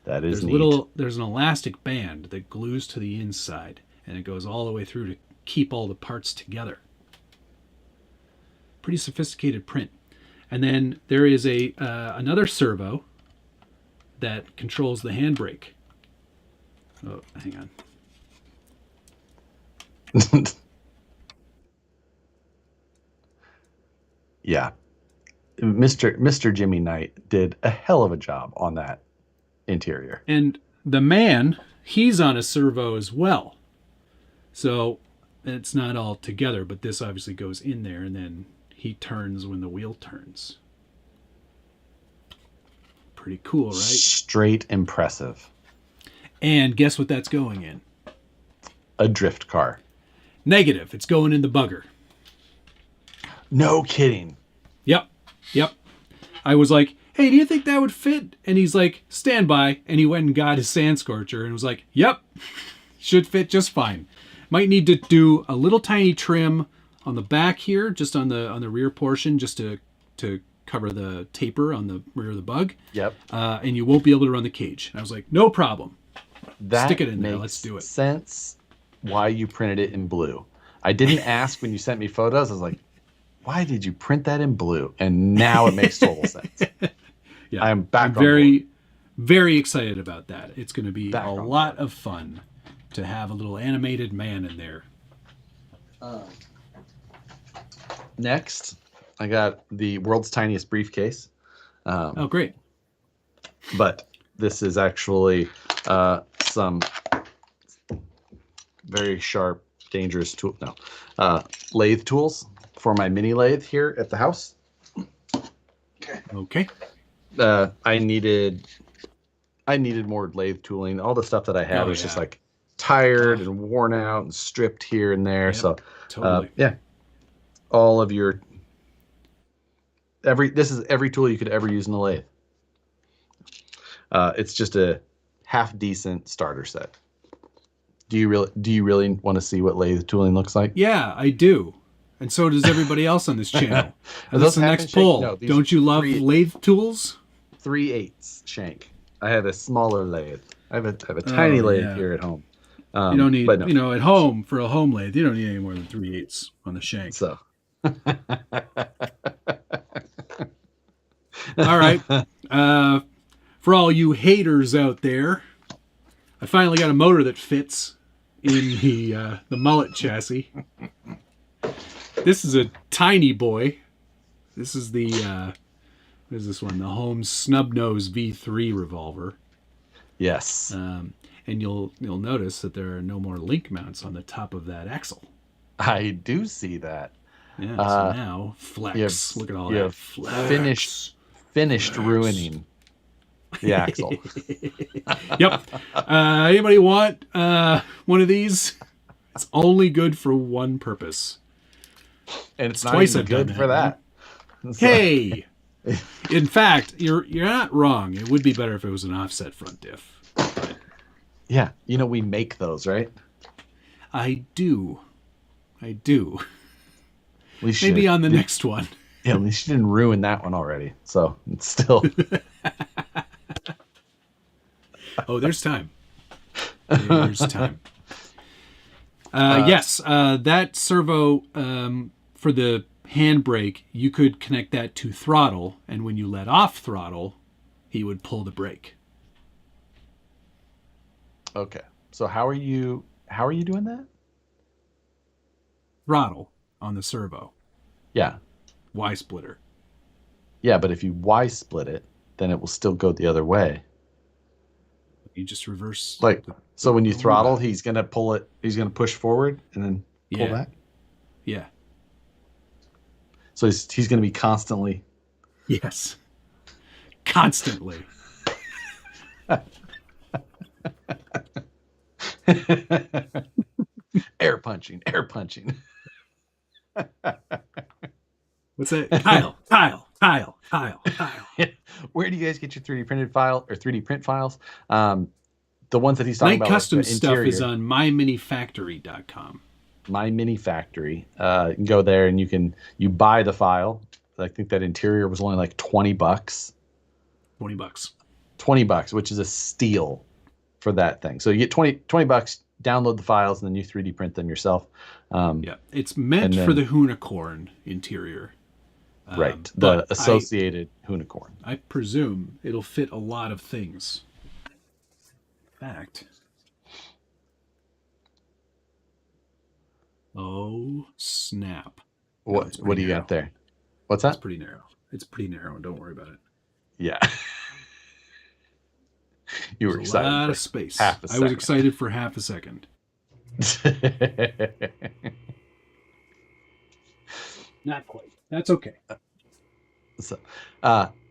That is neat. There's an elastic band that glues to the inside, and it goes all the way through to keep all the parts together. Pretty sophisticated print. And then there is a another servo that controls the handbrake. Oh, hang on. Yeah. Mr. Jimmy Knight did a hell of a job on that interior. And the man, he's on a servo as well. So it's not all together, but this obviously goes in there, and then he turns when the wheel turns. Pretty cool, right? Straight impressive. And guess what that's going in? A drift car. Negative. It's going in the bugger. No kidding. Yep. I was like, hey, do you think that would fit? And he's like, stand by. And he went and got his Sand Scorcher and was like, yep, should fit just fine. Might need to do a little tiny trim on the back here, just on the rear portion, just to cover the taper on the rear of the bug. Yep. And you won't be able to run the cage. And I was like, no problem. That Stick it in there. makes Let's do it. Sense why you printed it in blue. I didn't ask when you sent me photos. I was like, why did you print that in blue? And now it makes total sense. Yeah, I'm back I'm very, on board. very excited about that. It's going to be Back a on lot of fun to have a little animated man in there. Next, I got the world's tiniest briefcase. Oh, great. But this is actually some very sharp, dangerous tool. No, lathe tools for my mini lathe here at the house. Okay. I needed more lathe tooling. All the stuff that I had was just like tired and worn out and stripped here and there. Yep, So totally. yeah, all of your this is every tool you could ever use in a lathe. It's just a half decent starter set. Do you really want to see what lathe tooling looks like? Yeah, I do. And so does everybody else on this channel. Are That's those the half next and shank? poll. No, these Don't you love lathe tools? 3/8 shank. I have a smaller lathe. I have a tiny lathe here at home. You don't need, but no. at home, for a home lathe, you don't need any more than 3/8 on the shank. So. All right. For all you haters out there, I finally got a motor that fits in the mullet chassis. This is a tiny boy. This is the what is this one? The Holmes Snub Nose V3 revolver. Yes. And you'll notice that there are no more link mounts on the top of that axle. I do see that. Yeah. So now flex. Look at all that flex. Finished ruining the axle. Yep. Anybody want one of these? It's only good for one purpose. And it's not twice even I've done good for that. Hey, in fact, you're not wrong. It would be better if it was an offset front diff. But yeah, we make those, right? I do. We should. Maybe on the next one. Yeah, at least you didn't ruin that one already. So it's still. Oh, there's time. There's time. Yes, that servo for the handbrake, you could connect that to throttle, and when you let off throttle, he would pull the brake. Okay, so how are you doing that? Throttle on the servo. Yeah. Y splitter. Yeah, but if you Y split it, then it will still go the other way. You just reverse. So when you throttle, he's gonna pull it. He's gonna push forward and then pull back. Yeah. So he's gonna be constantly. Yes. Constantly. Air punching. What's that? Tile. Where do you guys get your 3D printed file or 3D print files? The ones that he's talking about. My custom like stuff is on myminifactory.com. My Mini Factory. You can go there and you buy the file. I think that interior was only like $20. $20. $20, which is a steal for that thing. So you get $20, download the files, and then you 3D print them yourself. Yeah, it's meant for the Hoonicorn interior. Right. But The associated unicorn. I presume it'll fit a lot of things. In fact. Oh, snap. What do you got there? What's It's that? pretty narrow. It's pretty narrow. Don't worry about it. Yeah. You were There's excited a lot for of space. half a I second. was excited for half a second. Not quite. That's okay. So,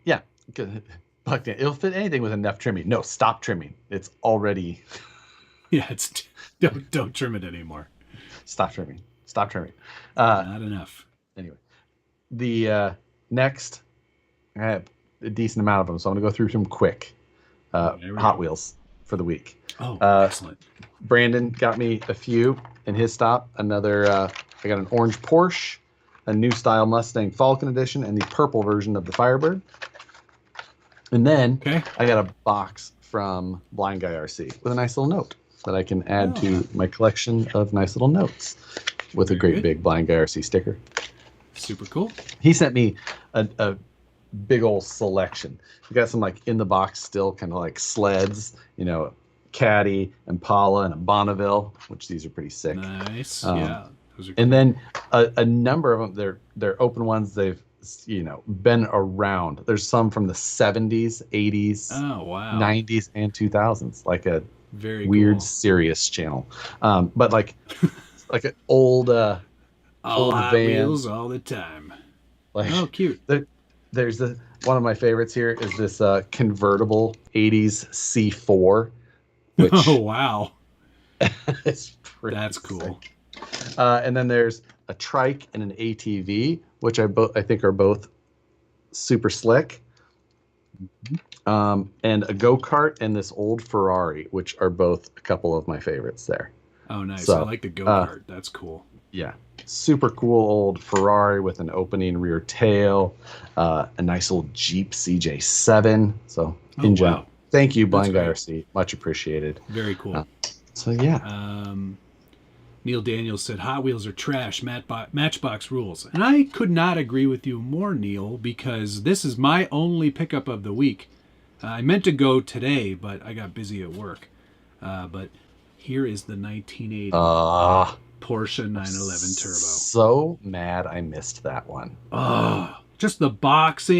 yeah. Good. Buck, it'll fit anything with enough trimming. No, stop trimming. It's already. Yeah, it's don't trim it anymore. Stop trimming. Stop trimming. Not enough. Anyway, the next, I have a decent amount of them, so I'm gonna go through some quick. Hot Wheels for the week. Oh, excellent. Brandon got me a few in his stop. Another, I got an orange Porsche, a new style Mustang Falcon Edition, and the purple version of the Firebird. And then I got a box from Blind Guy RC with a nice little note that I can add to my collection of nice little notes with a great big Blind Guy RC sticker. Super cool. He sent me a big old selection. We got some like in the box still kind of like sleds, you know, Caddy, Impala, and a Bonneville, which these are pretty sick. Nice. Yeah. Those are cool. And then a number of them, they're open ones. They've, you know, been around. There's some from the 70s, 80s, 90s, and 2000s, like a very weird, cool. Serious channel. But like an old all old Hot van. Wheels all the time. Like, oh, cute. There's one of my favorites here is this convertible 80s C4. Which oh, wow. is pretty That's cool. sick. And then there's a trike and an ATV, which I think are both super slick. And a go-kart and this old Ferrari, which are both a couple of my favorites there. Oh, nice. So, I like the go-kart. That's cool. Yeah. Super cool old Ferrari with an opening rear tail, a nice old Jeep CJ7. So, wow. Thank you, Blind Guy RC. Much appreciated. Very cool. So, yeah. Neil Daniels said, Hot Wheels are trash. Matchbox rules. And I could not agree with you more, Neil, because this is my only pickup of the week. I meant to go today, but I got busy at work. But here is the 1980 Porsche 911 Turbo. So mad I missed that one. Just the box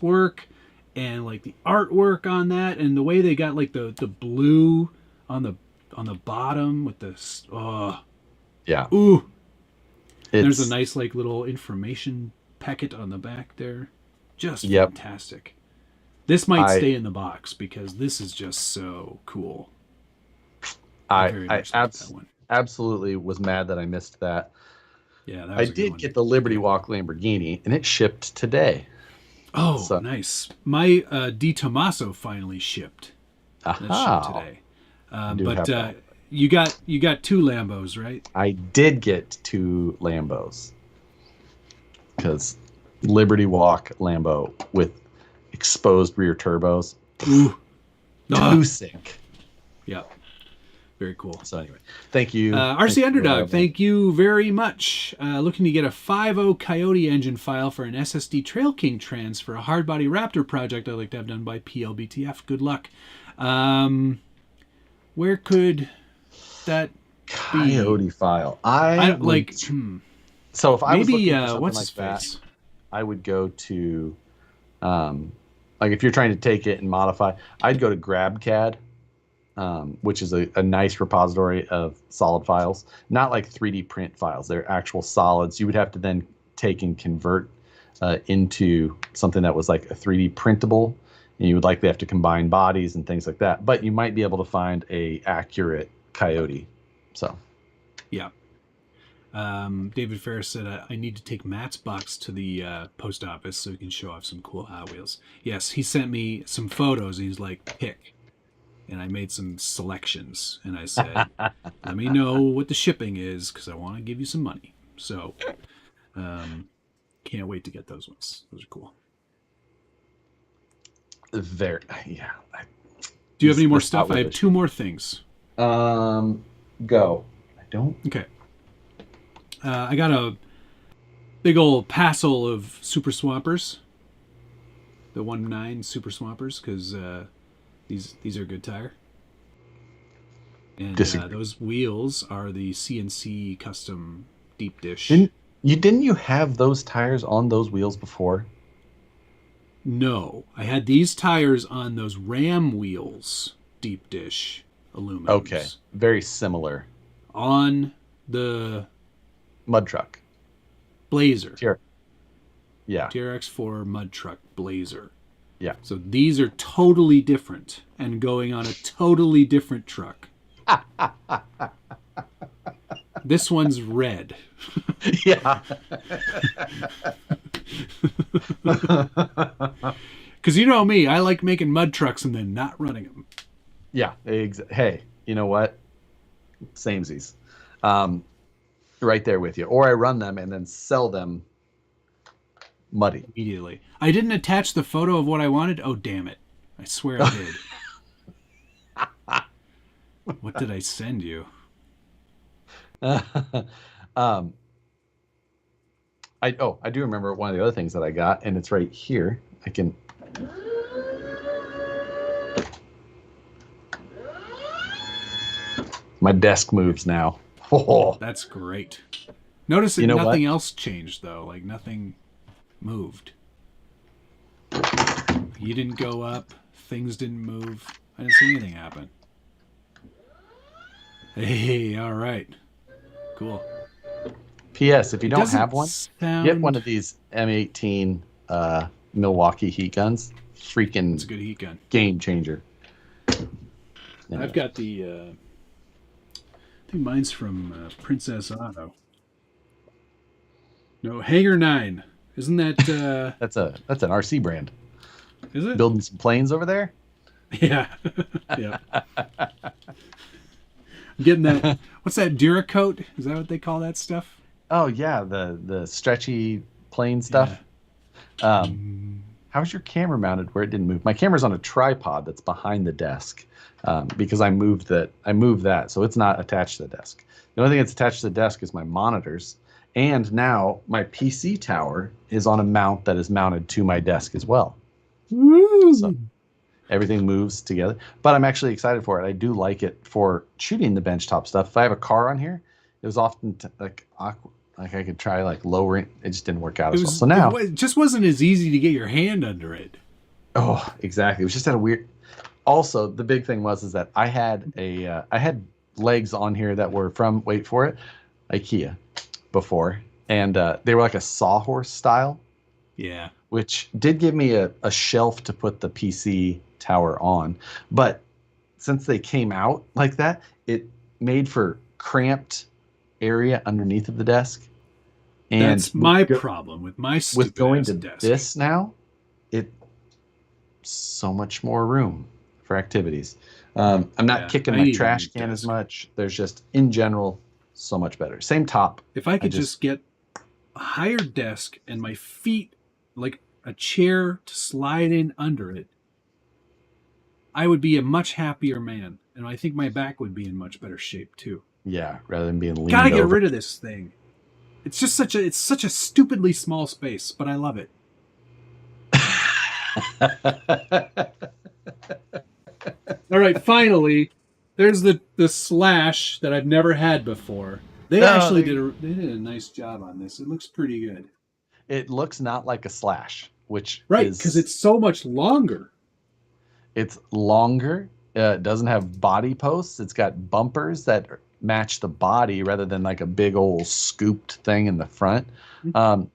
work, and like the artwork on that, and the way they got like the blue on the bottom with the yeah. Ooh. There's a nice like little information packet on the back there. Just fantastic. This might stay in the box because this is just so cool. I absolutely was mad that I missed that. Yeah, I did get the Liberty Walk Lamborghini, and it shipped today. Oh, so nice. My Di Tommaso finally shipped. That shipped today. But you got 2 Lambos, right? I did get 2 Lambos. Because Liberty Walk Lambo with exposed rear turbos. Ooh. Too sick. Yeah. Very cool. So anyway, thank you. RC Underdog, thank you very much. Looking to get a 5.0 Coyote engine file for an SSD Trail King trans for a hardbody Raptor project I'd like to have done by PLBTF. Good luck. Where could that Coyote file? I like. So if I was looking for something like that, I would go to, like if you're trying to take it and modify, I'd go to GrabCAD. Which is a nice repository of solid files, not like 3D print files. They're actual solids. You would have to then take and convert into something that was like a 3D printable, and you would likely have to combine bodies and things like that. But you might be able to find a accurate Coyote. So, yeah. David Ferris said, I need to take Matt's box to the post office so he can show off some cool Hot Wheels. Yes, he sent me some photos. And he's like, pick. And I made some selections, and I said, let me know what the shipping is, because I want to give you some money. So, can't wait to get those ones. Those are cool. Very, yeah. Do you have any more stuff? I have 2 more things. Go. I don't. Okay. I got big old passel of Super Swampers. The 1.9 Super Swampers, because these are a good tire. And those wheels are the CNC custom deep dish. Didn't you have those tires on those wheels before? No, I had these tires on those Ram wheels, deep dish aluminums. Okay, very similar. On the mud truck Blazer. Yeah. TRX4 mud truck Blazer. Yeah. So these are totally different and going on a totally different truck. This one's red. Yeah. Because you know me, I like making mud trucks and then not running them. Yeah. Hey, you know what? Samesies. Right there with you. Or I run them and then sell them muddy. Immediately. I didn't attach the photo of what I wanted. Oh, damn it. I swear I did. What did I send you? I do remember one of the other things that I got, and it's right here. I can. My desk moves now. Oh, that's great. Notice that nothing what? else changed though. Like nothing moved. You didn't go up. Things didn't move. I didn't see anything happen. Hey, all right. Cool. P.S. If you don't have one, get one of these M18 Milwaukee heat guns. Freaking it's a good heat gun. Game changer. Yeah. I've got the I think mine's from Princess Auto. No, Hanger 9. Isn't that that's an RC brand. Is it? Building some planes over there? Yeah. Yeah. I'm getting that. What's that, Duracoat? Is that what they call that stuff? Oh yeah, the stretchy plane stuff. Yeah. How's your camera mounted where it didn't move? My camera's on a tripod that's behind the desk because I moved that, so it's not attached to the desk. The only thing that's attached to the desk is my monitors, and now my PC tower is on a mount that is mounted to my desk as well. Woo! So everything moves together. But I'm actually excited for it. I do like it for shooting the benchtop stuff. If I have a car on here, it was often like I could try like lowering. It just didn't work out as well. So now it just wasn't as easy to get your hand under it. Oh, exactly. It was just at a weird. Also, the big thing was that I had I had legs on here that were from, wait for it, IKEA before, and they were like a sawhorse style. Yeah. Which did give me a shelf to put the PC tower on, but since they came out like that, it made for cramped area underneath of the desk. And that's my problem with my stupid with going to desk. This now, it so much more room for activities. I'm not kicking my trash can as much. There's just in general so much better. Same top. If I could just get a higher desk and my feet like a chair to slide in under it, I would be a much happier man, and I think my back would be in much better shape too. Yeah, rather than being leaned Gotta get over. rid of this thing. It's just such a stupidly small space, but I love it. All right, finally, there's the Slash that I've never had before. They did a nice job on this. It looks pretty good. It looks not like a Slash, which right, because it's so much longer. It's longer. It doesn't have body posts. It's got bumpers that match the body rather than like a big old scooped thing in the front. The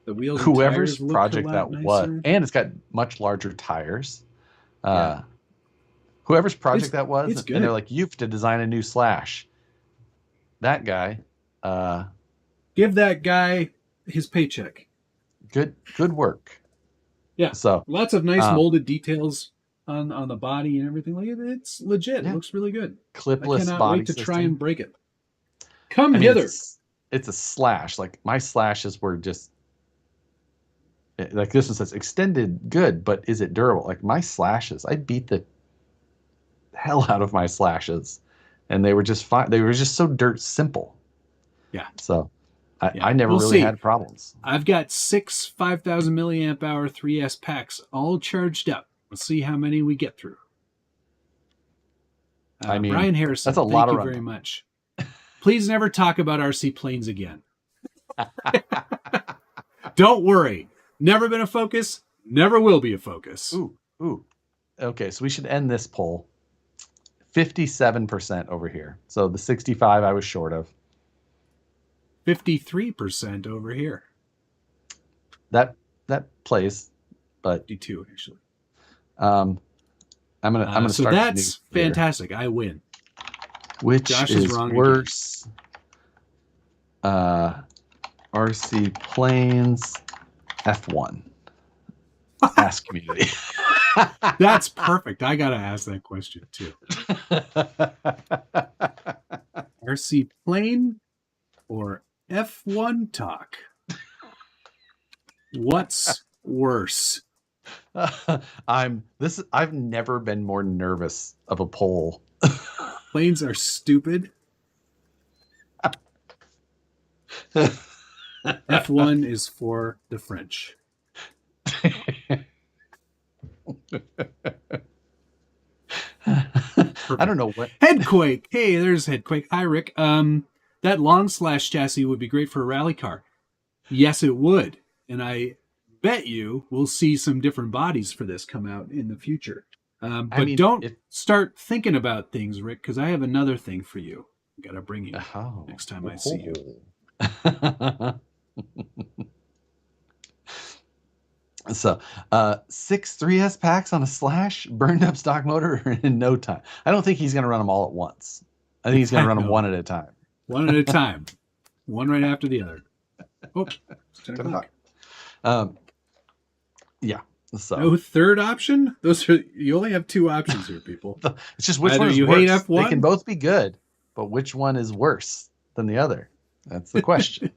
wheels, whoever's project that was, and it's got much larger tires. Whoever's project that was, and they're like, you have to design a new Slash. That guy. Give that guy his paycheck. Good work. Yeah. So lots of nice molded details on the body and everything. Like it's legit. Yeah. It looks really good. Clipless. I cannot wait to try and break it. Come hither. It's a Slash. Like my Slashes were just like this one says extended good, but is it durable? Like my Slashes, I beat the hell out of my Slashes, and they were just fine. They were just so dirt simple. Yeah. So I never really had problems. I've got 6 5,000 milliamp hour 3S packs all charged up. Let's see how many we get through. I mean, Brian Harrison, that's a lot thank of you very much. Please never talk about RC planes again. Don't worry. Never been a focus. Never will be a focus. Ooh. Okay, so we should end this poll. 57% over here. So the 65 I was short of. 53% over here. That plays, but 52 actually. I'm gonna so start. That's fantastic. I win. Which Josh is wrong worse? RC planes, F1. Ask community. That's perfect. I gotta ask that question too. RC plane or F1 talk? What's worse? I've never been more nervous of a poll. Planes are stupid. F1 is for the French. I don't know what. Headquake. Hey, there's Headquake. Hi, Rick. That long slash chassis would be great for a rally car. Yes, it would. And I bet you we'll see some different bodies for this come out in the future. But don't start thinking about things, Rick, because I have another thing for you. I gotta bring you next time I see you. So 6 3S packs on a Slash, burned up stock motor in no time. I don't think he's going to run them all at once. I think he's going to run them one at a time. One at a time. One right after the other. Oh, it's 10 o'clock. Yeah. So no third option? You only have 2 options here, people. It's just which one is worse. Hate F1? They can both be good, but which one is worse than the other? That's the question.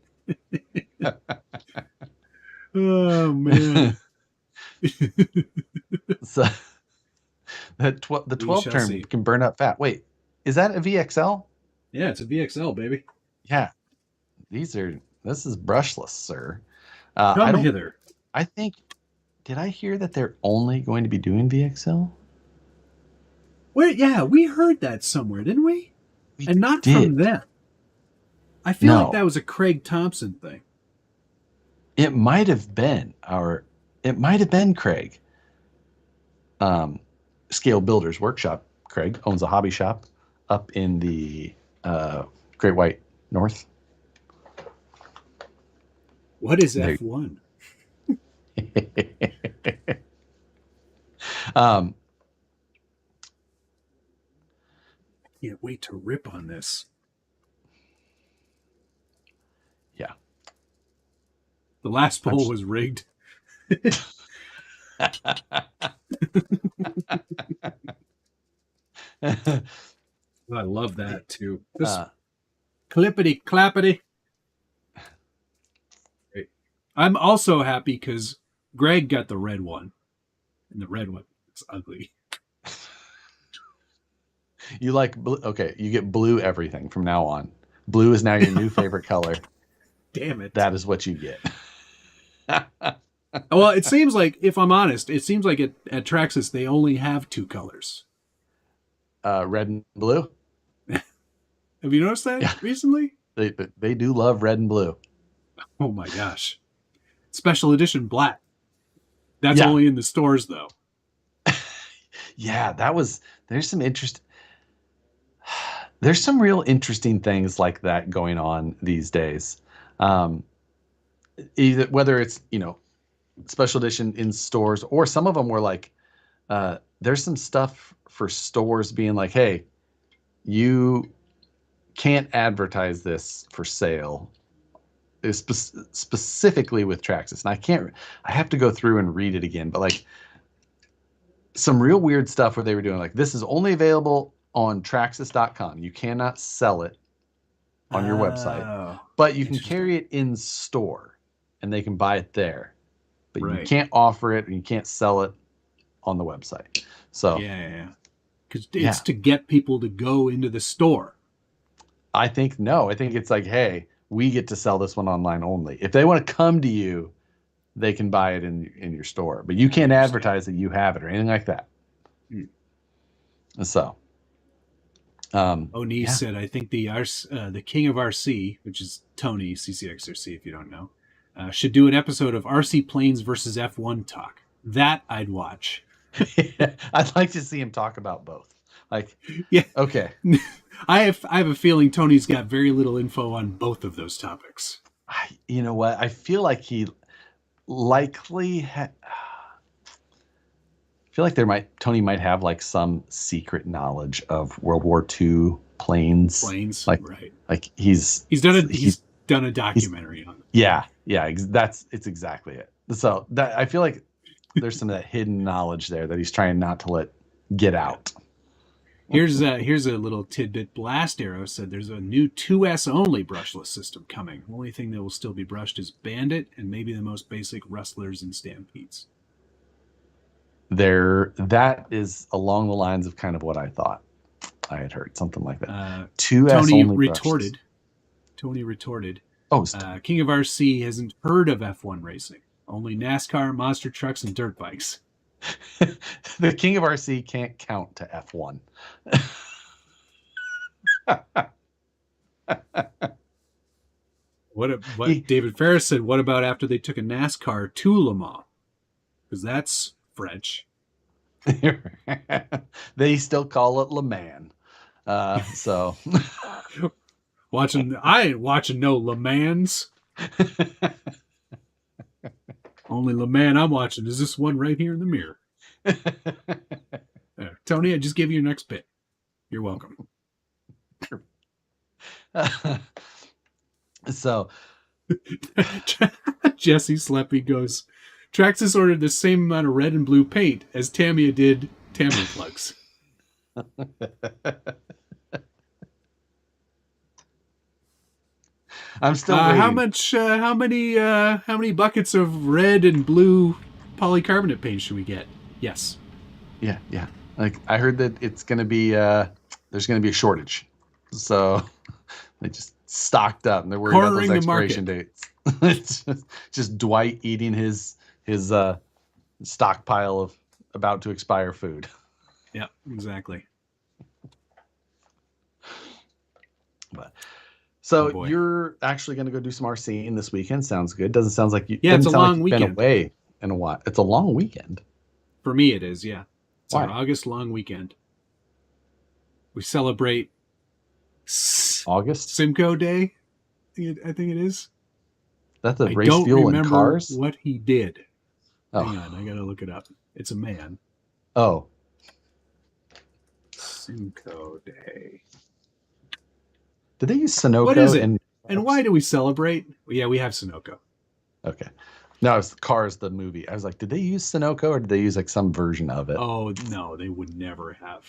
Oh man. So the 12 term can burn up fat. Wait, is that a VXL? Yeah, it's a VXL, baby. Yeah. This is brushless, sir. Come hither. I think, did I hear that they're only going to be doing VXL? Wait, yeah, we heard that somewhere, didn't we? And not from them. I feel like that was a Craig Thompson thing. It might have been Craig. Scale Builders Workshop. Craig owns a hobby shop up in the Great White North. What is F1? I can't wait to rip on this. Yeah. The last poll was rigged. I love that too. This clippity clappity. Great. I'm also happy because Greg got the red one, and the red one is ugly. You like blue? Okay, you get blue everything from now on. Blue is now your new favorite color. Damn it! That is what you get. Well, it seems like, if I'm honest, it seems like at Traxxas they only have 2 colors. Red and blue. Have you noticed that recently? They do love red and blue. Oh my gosh. Special edition black. That's only in the stores though. Yeah, there's some real interesting things like that going on these days. Either whether it's, special edition in stores, or some of them were like, there's some stuff for stores being like, hey, you can't advertise this for sale. Specifically with Traxxas. And I have to go through and read it again, but like some real weird stuff where they were doing like, this is only available on Traxxas.com. You cannot sell it on your website, but you can carry it in store and they can buy it there, but you can't offer it and you can't sell it on the website. So because it's to get people to go into the store. I think it's like, hey, we get to sell this one online only. If they want to come to you, they can buy it in your store, but you can't advertise that you have it or anything like that. So, O'Neill said, I think the king of RC, which is Tony CCXRC, if you don't know, should do an episode of RC planes versus F1 talk. That I'd watch. I'd like to see him talk about both. Like, yeah, okay. I have a feeling Tony's got very little info on both of those topics. You know what? I feel like he likely I feel like Tony might have like some secret knowledge of World War II planes. Like, right. Like he's done a documentary on it. Yeah. It's exactly it. So that I feel like there's some of that hidden knowledge there that he's trying not to let get out. Here's a little tidbit. Blast Arrow said there's a new 2S only brushless system coming. The only thing that will still be brushed is Bandit and maybe the most basic Rustlers and Stampedes. That is along the lines of kind of what I thought I had heard, something like that. 2S Tony only retorted. brushless. Tony retorted. Oh, King of RC hasn't heard of F1 racing. Only NASCAR, monster trucks, and dirt bikes. The King of RC can't count to F1. David Ferris said, what about after they took a NASCAR to Le Mans? Because that's French. They still call it Le Mans. So I ain't watching no Le Mans. Only Le Mans I'm watching is this one right here in the mirror. Tony, I just gave you your next bit. You're welcome. So Jesse Sleppy goes, Traxxas ordered the same amount of red and blue paint as Tamiya did tamper plugs. I'm still how many buckets of red and blue polycarbonate paint should we get? Yes. Yeah. Like I heard that it's going to be there's going to be a shortage. So they just stocked up and they're worried about those expiration dates. It's just Dwight eating his stockpile of about to expire food. Yeah, exactly. But so you're actually going to go do some RCing this weekend. Sounds good. Doesn't sound like you. Yeah, it's a long weekend. Been away in a while. It's a long weekend. For me, it is. Yeah, it's Why? our August long weekend. We celebrate August Simcoe Day. I think it is. That's a race fuel and cars. What he did. Oh. Hang on, I gotta look it up. It's a man. Oh. Simcoe Day. Did they use Sunoco? What is it? And why do we celebrate? Well, yeah, we have Sunoco. Okay. No, it's Cars, the movie. I was like, did they use Sunoco or did they use like some version of it? Oh, no, they would never have.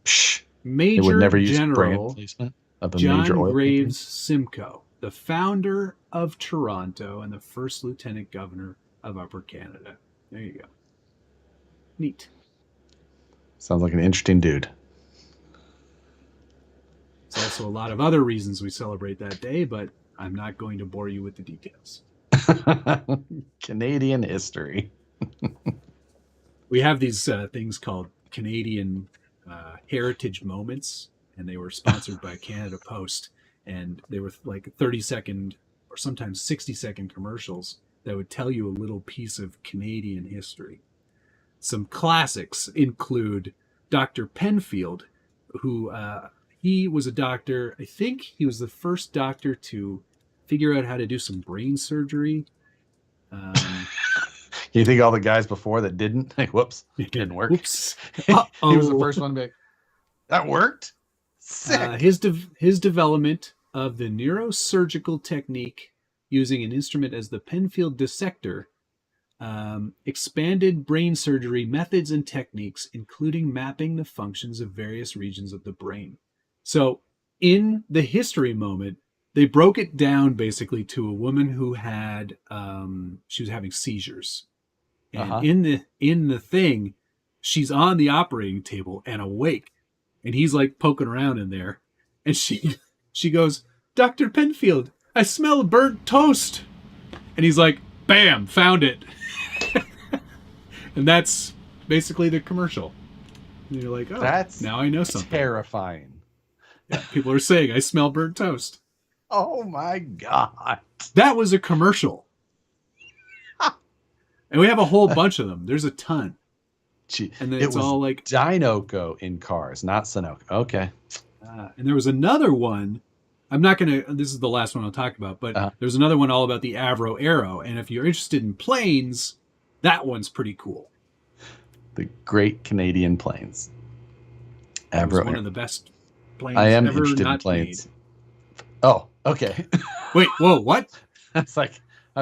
Psh, Major they would never General use brand placement of a John major oil Graves Simcoe, the founder of Toronto and the first lieutenant governor of Upper Canada. There you go. Neat. Sounds like an interesting dude. There's also a lot of other reasons we celebrate that day, but I'm not going to bore you with the details. Canadian history. We have these things called Canadian heritage moments, and they were sponsored by Canada Post, and they were like 30-second or sometimes 60-second commercials that would tell you a little piece of Canadian history. Some classics include Dr. Penfield, who he was a doctor. I think he was the first doctor to figure out how to do some brain surgery. You think all the guys before that didn't? Like, whoops, it didn't work. Whoops. He was the first one to be like, that worked? Sick. His development of the neurosurgical technique using an instrument as the Penfield dissector expanded brain surgery methods and techniques, including mapping the functions of various regions of the brain. So in the history moment, they broke it down basically to a woman who had, she was having seizures. And in the thing, she's on the operating table and awake. And he's like poking around in there. And she goes, Dr. Penfield, I smell burnt toast. And he's like, bam, found it. And that's basically the commercial. And you're like, oh, That's now I know something. terrifying. Yeah, people are saying, I smell burnt toast. Oh my God. That was a commercial. And we have a whole bunch of them. There's a ton. Gee, And then it it's was all like Dinoco in cars, not Sunoco. Okay. and there was another one. I'm not going to, this is the last one I'll talk about, but there's another one all about the Avro Aero. And if you're interested in planes, that one's pretty cool. The Great Canadian Planes. That was Avro one Aero. of the best planes I am ever interested in not planes. made. Oh, okay. Wait, whoa, what? I was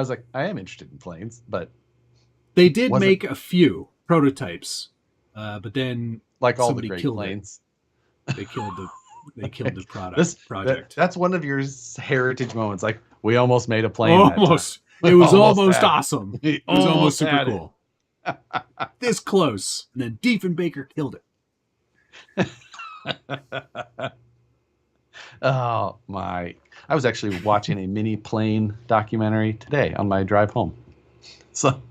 like, I am interested in planes, but They did wasn't- make a few prototypes, but then like all the somebody great killed planes. They killed the This project. that's one of your heritage moments. Like, we almost made a plane. that time. Almost. It was almost had it. awesome. We It was almost super had it. cool. This close. And then Diefenbaker killed it. Oh my. I was actually watching a mini plane documentary today on my drive home. So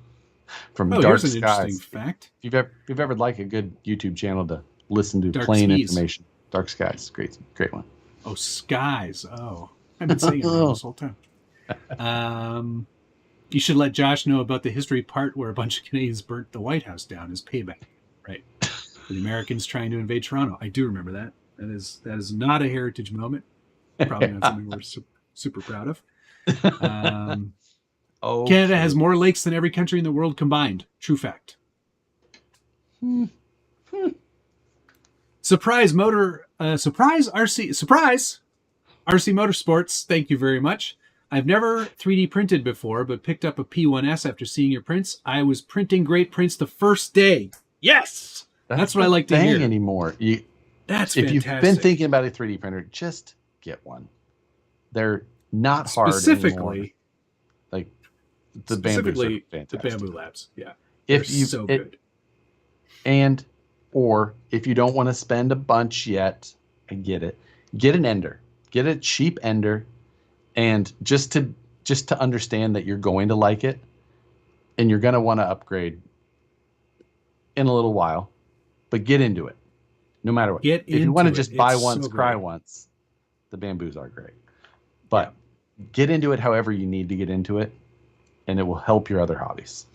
from Oh, Dark here's an interesting Skies. fact. If you've ever like a good YouTube channel to listen to Dark plane Skis. information. Dark Skies. Great one. Oh, skies. Oh, I've been saying it wrong this whole time. You should let Josh know about the history part where a bunch of Canadians burnt the White House down as payback, right? For the Americans trying to invade Toronto. I do remember that. That is not a heritage moment. Probably not something we're super proud of. Oh, Canada has more lakes than every country in the world combined. True fact. Surprise RC Motorsports. Thank you very much. I've never 3D printed before, but picked up a P1S after seeing your prints. I was printing great prints the first day. Yes, that's what I like to hear. Anymore. That's if fantastic. you've been thinking about a 3D printer, just get one. They're not hard specifically anymore. Like the Bamboos are the fantastic. Bamboo Labs. Yeah, If they're you so good. Or if you don't want to spend a bunch yet, I get it. Get an Ender. Get a cheap Ender, and just to understand that you're going to like it, and you're going to want to upgrade in a little while, but get into it. No matter what. If you want to just buy once, cry once, the Bamboos are great. But get into it however you need to get into it, and it will help your other hobbies.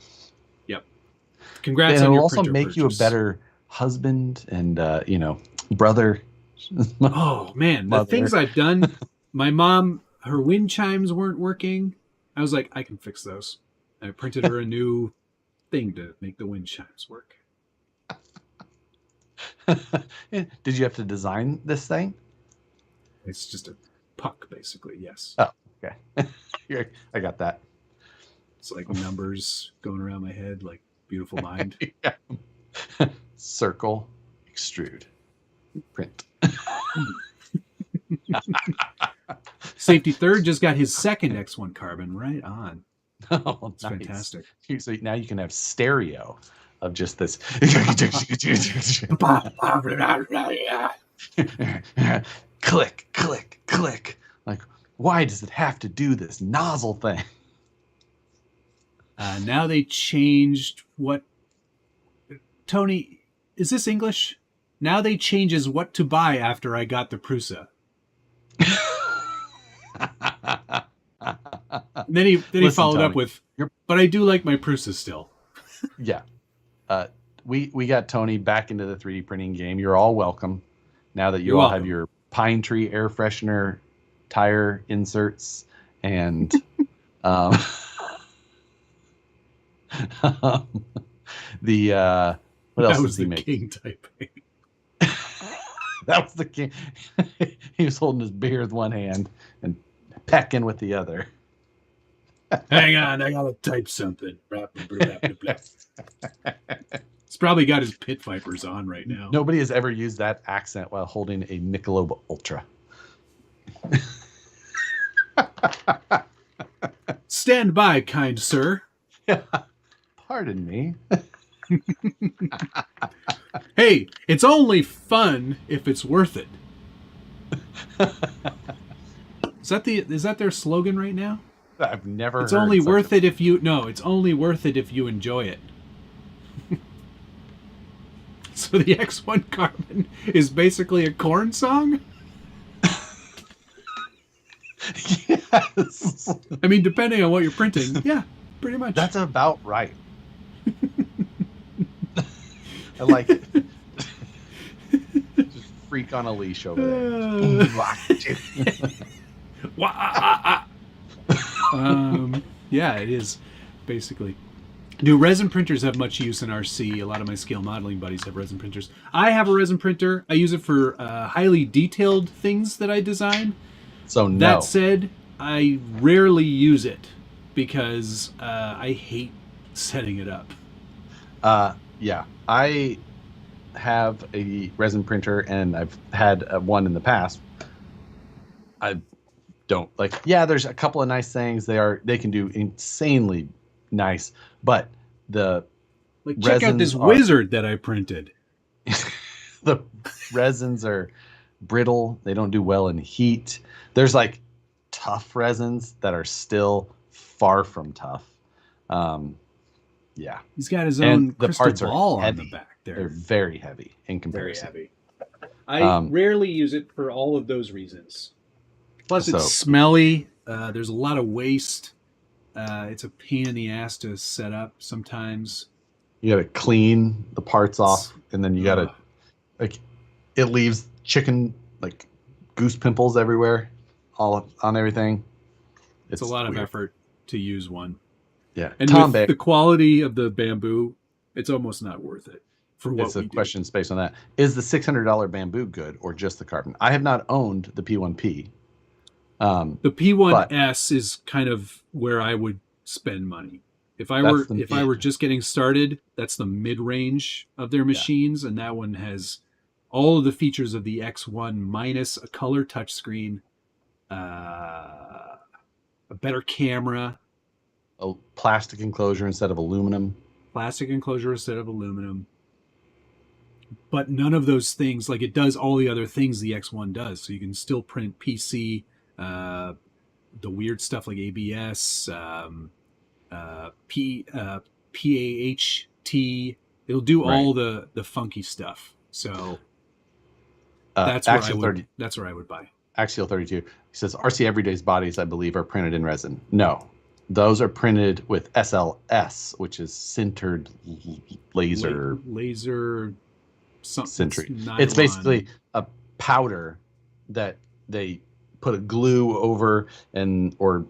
Yep. Congrats and on it will your also printer make you a purchase. better husband and brother. Oh man, the Mother. things I've done. My mom, her wind chimes weren't working. I was like, I can fix those. I printed her a new thing to make the wind chimes work. Did you have to design this thing? It's just a puck, basically. Yes. Oh, okay. Here, I got that. It's like numbers going around my head, like Beautiful Mind. Yeah. Circle, extrude, print. Safety Third just got his second X1 carbon. Right on. Oh, It's nice. fantastic. So now you can have stereo of just this. Click, click, click. Like, why does it have to do this nozzle thing? Now they changed what. Tony, is this English? Now they changes what to buy after I got the Prusa. And then he Listen, followed Tony, up with, but I do like my Prusa still. Yeah. We got Tony back into the 3D printing game. You're all welcome. Now that you all have your pine tree air freshener tire inserts and the what else does he make? King typing. That was the king. He was holding his beer with one hand and pecking with the other. Hang on, I gotta type something. He's probably got his pit vipers on right now. Nobody has ever used that accent while holding a Michelob Ultra. Stand by, kind sir. Pardon me. Hey, it's only fun if it's worth it. Is that their slogan right now? I've never. It's only worth it if you. No, it's only worth it if you enjoy it. So the X1 Carbon is basically a corn song. Yes. I mean, depending on what you're printing, yeah, pretty much. That's about right. I like it. Just freak on a leash over there. Yeah, it is basically. Do resin printers have much use in RC? A lot of my scale modeling buddies have resin printers. I have a resin printer. I use it for highly detailed things that I design. So no. That said, I rarely use it because I hate setting it up. Yeah, I have a resin printer, and I've had one in the past. I don't like. Yeah, there's a couple of nice things. They can do insanely nice, but check out this wizard that I printed. The resins are brittle. They don't do well in heat. There's like tough resins that are still far from tough. Yeah, he's got his own crystal ball on the back there. They're very heavy in comparison. Very heavy. I rarely use it for all of those reasons. Plus, it's smelly. There's a lot of waste. It's a pain in the ass to set up sometimes. You got to clean the parts off, and then you got to it leaves chicken goose pimples everywhere, all on everything. It's a lot of effort to use one. Yeah, and with the quality of the bamboo, it's almost not worth it for what we do. Question space on that. Is the $600 bamboo good or just the carbon? I have not owned the P1P. The P1S is kind of where I would spend money. If I were just getting started, that's the mid-range of their machines, and that one has all of the features of the X1 minus a color touchscreen, a better camera, a plastic enclosure instead of aluminum. But none of those things, it does all the other things the X1 does. So you can still print PC, the weird stuff like ABS, PAHT. It'll do all the funky stuff. So that's where I would buy. Axial 32. He says RC Everyday's bodies, I believe, are printed in resin. No. Those are printed with SLS, which is sintered laser. Sintered. It's basically a powder that they put a glue over, or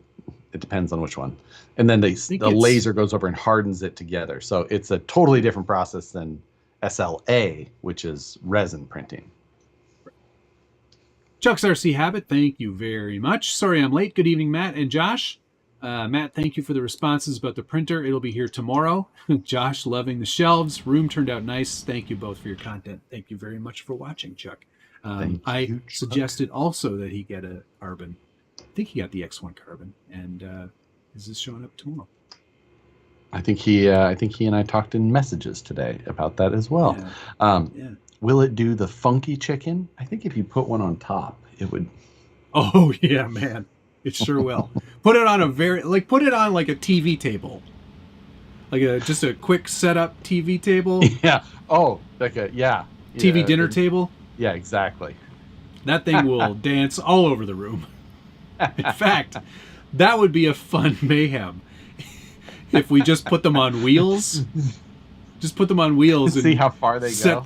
it depends on which one. And then the laser goes over and hardens it together. So it's a totally different process than SLA, which is resin printing. Chuck's RC Habit, thank you very much. Sorry I'm late. Good evening, Matt and Josh. Matt, thank you for the responses about the printer. It'll be here tomorrow. Josh, loving the shelves. Room turned out nice. Thank you both for your content. Thank you very much for watching, Chuck. I suggested also that he get a carbon. I think he got the X1 carbon. And is this showing up tomorrow? I think he and I talked in messages today about that as well. Yeah. Will it do the funky chicken? I think if you put one on top, it would. Oh yeah, man. It sure will. Put it on a TV table. Just a quick setup TV table. Yeah. Oh, TV dinner table. Yeah, exactly. That thing will dance all over the room. In fact, that would be a fun mayhem if we just put them on wheels. Just put them on wheels and see how far they go.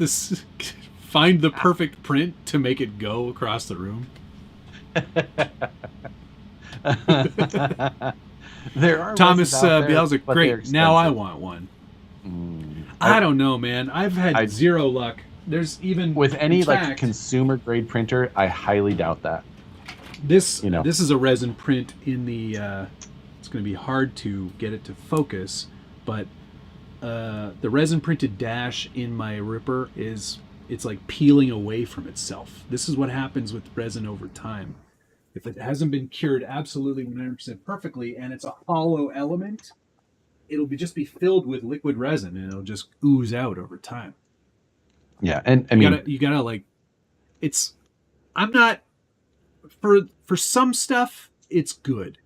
Find the perfect print to make it go across the room. There are Thomas Biel's great. Now I want one. I don't know, man. I've had zero luck. There's even with any consumer grade printer, I highly doubt that. This is a resin print in the. It's going to be hard to get it to focus, but the resin printed dash in my ripper it's like peeling away from itself. This is what happens with resin over time. If it hasn't been cured absolutely 100% perfectly and it's a hollow element, it'll just be filled with liquid resin and it'll just ooze out over time. Yeah, and I mean, you gotta it's. I'm not for some stuff, it's good,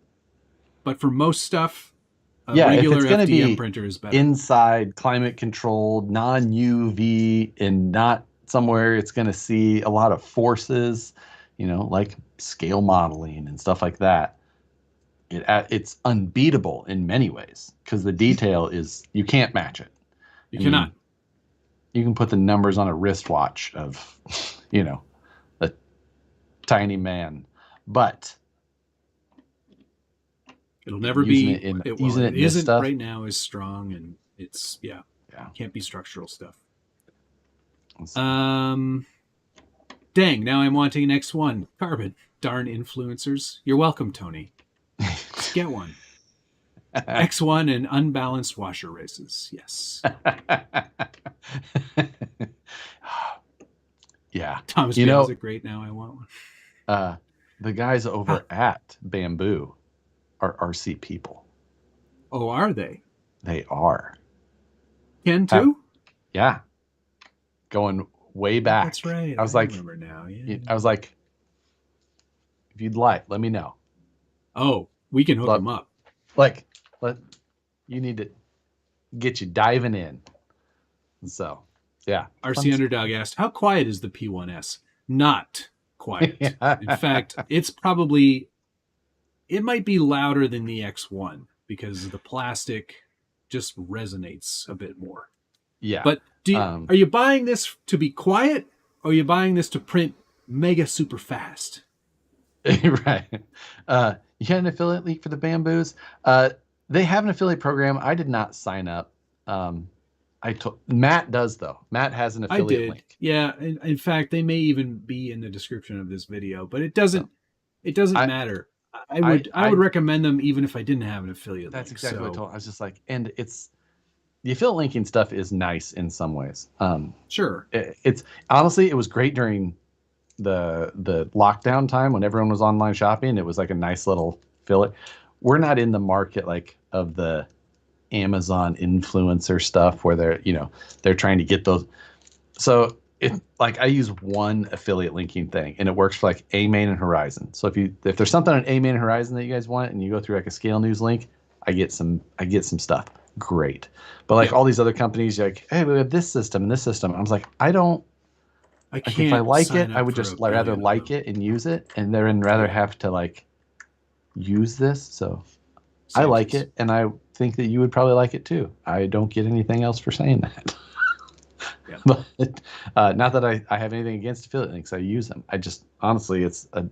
but for most stuff, a Yeah, if regular it's going to FDM be printer is better. inside, climate controlled, non-UV, and not somewhere it's going to see a lot of forces, like scale modeling and stuff like that. It's unbeatable in many ways because the detail is, you can't match it. You cannot. You can put the numbers on a wristwatch of, a tiny man, but it'll never using be. it in It using it in this isn't stuff. right now is strong, and it's Yeah. can't be structural stuff. Let's- Dang! Now I'm wanting an X1 carbon. Darn influencers! You're welcome, Tony. Just get one. X1 and unbalanced washer races. Yes. Yeah. Thomas Bale's it great now. I want one. The guys over at Bamboo are RC people. Oh, are they? They are. Ken too? Yeah. Going way back. That's right. I was like, remember now. Yeah. I was like, if you'd like, let me know. Oh, we can hook them up. You need to get you diving in. So, yeah. RC Underdog asked, how quiet is the P1S? Not quiet. Yeah. In fact, it might be louder than the X1 because the plastic just resonates a bit more. Yeah. But are you buying this to be quiet, or are you buying this to print mega super fast? Right. You had an affiliate link for the Bamboos. They have an affiliate program. I did not sign up. Matt does though. Matt has an affiliate link. Yeah. In fact, they may even be in the description of this video, but it doesn't matter. I would recommend them even if I didn't have an affiliate that's link. That's exactly what I told. I was just like, and the affiliate linking stuff is nice in some ways. Sure. It's honestly, it was great during the lockdown time when everyone was online shopping. It was like a nice little affiliate. We're not in the market of the Amazon influencer stuff where they're trying to get those. So I use one affiliate linking thing and it works for A-Main and Horizon. So if there's something on A-Main and Horizon that you guys want and you go through a Scale News link, I get some stuff. Great. But all these other companies, you're like, hey, we have this system and this system. I was like, I can't. If I like it, I would just rather like it and use it, and then rather have to use this. So I like it, and I think that you would probably like it too. I don't get anything else for saying that. Yeah. But not that I have anything against affiliate links. I use them. I just honestly, it's a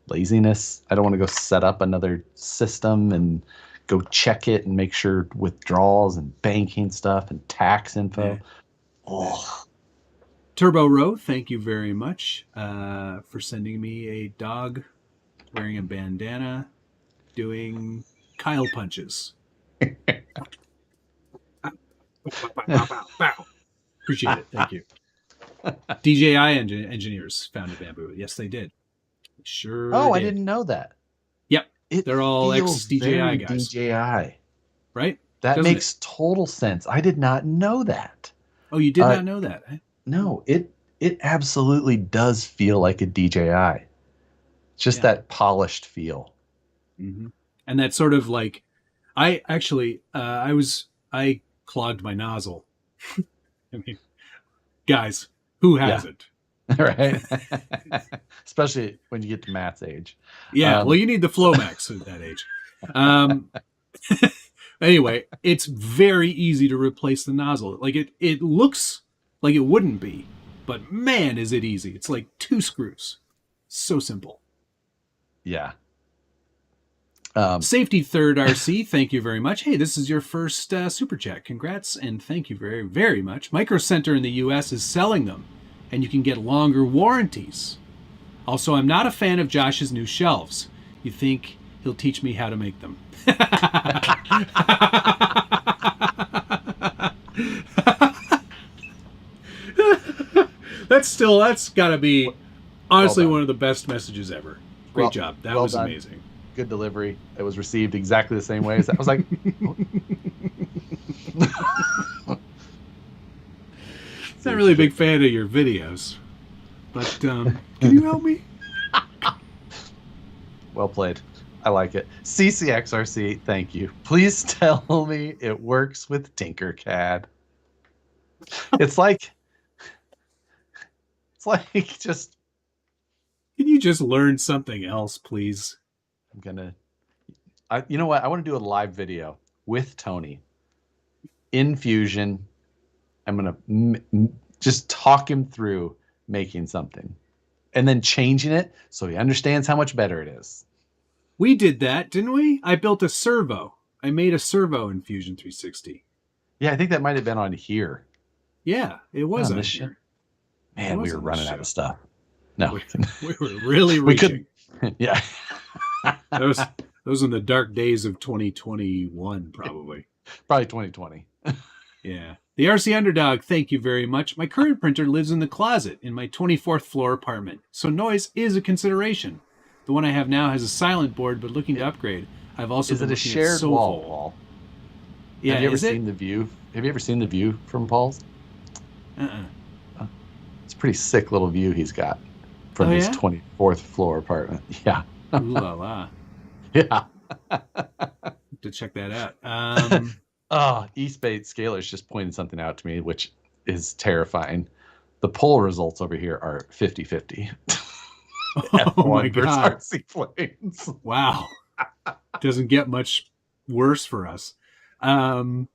laziness. I don't want to go set up another system and go check it and make sure withdrawals and banking stuff and tax info. Yeah. Oh. Turbo Row, thank you very much for sending me a dog wearing a bandana doing Kyle punches. Appreciate it. Thank you. DJI engineers founded Bamboo. Yes, they did. Sure. Oh, I didn't know that. Yep. They're all ex-DJI guys. DJI. Right? That makes total sense. I did not know that. Oh, you did not know that? Eh? No, it absolutely does feel like a DJI. Just that polished feel. Mm-hmm. And that sort of I clogged my nozzle. I mean, guys, who hasn't? Right. Especially when you get to Matt's age. Yeah, well, you need the Flomax at that age. Anyway, it's very easy to replace the nozzle. It looks like it wouldn't be, but man, is it easy. It's like 2 screws. So simple. Yeah. Safety Third RC, thank you very much. Hey, this is your first super chat. Congrats, and thank you very, very much. Micro Center in the U.S. is selling them, and you can get longer warranties. Also, I'm not a fan of Josh's new shelves. You think he'll teach me how to make them? That's got to be, honestly, one of the best messages ever. Great job. That was done. Amazing. Good delivery. It was received exactly the same way. I was like, not really a big fan of your videos, but can you help me? Well played. I like it. CCXRC, thank you. Please tell me it works with Tinkercad. It's like just Can you just learn something else, please? you know what? I want to do a live video with Tony in Fusion. I'm gonna just talk him through making something and then changing it so he understands how much better it is. We did that, didn't we? I built a servo. I made a servo in Fusion 360. Yeah, I think that might have been on here. Yeah, it was on this here. show. Man, we were running out of stuff. No, we were really reaching. Yeah, those in the dark days of 2021, probably. Probably 2020. Yeah. The RC Underdog, thank you very much. My current printer lives in the closet in my 24th floor apartment, so noise is a consideration. The one I have now has a silent board, but looking to upgrade. I've also been looking at shared Sovol. wall, Paul? Yeah, have you ever seen the view? Have you ever seen the view from Paul's? It's a pretty sick little view he's got from his 24th floor apartment. Yeah. Ooh la la. Yeah. To check that out. East Bay Scalar's just pointed something out to me, which is terrifying. The poll results over here are 50-50. Oh my God. RC planes. Wow. Doesn't get much worse for us. I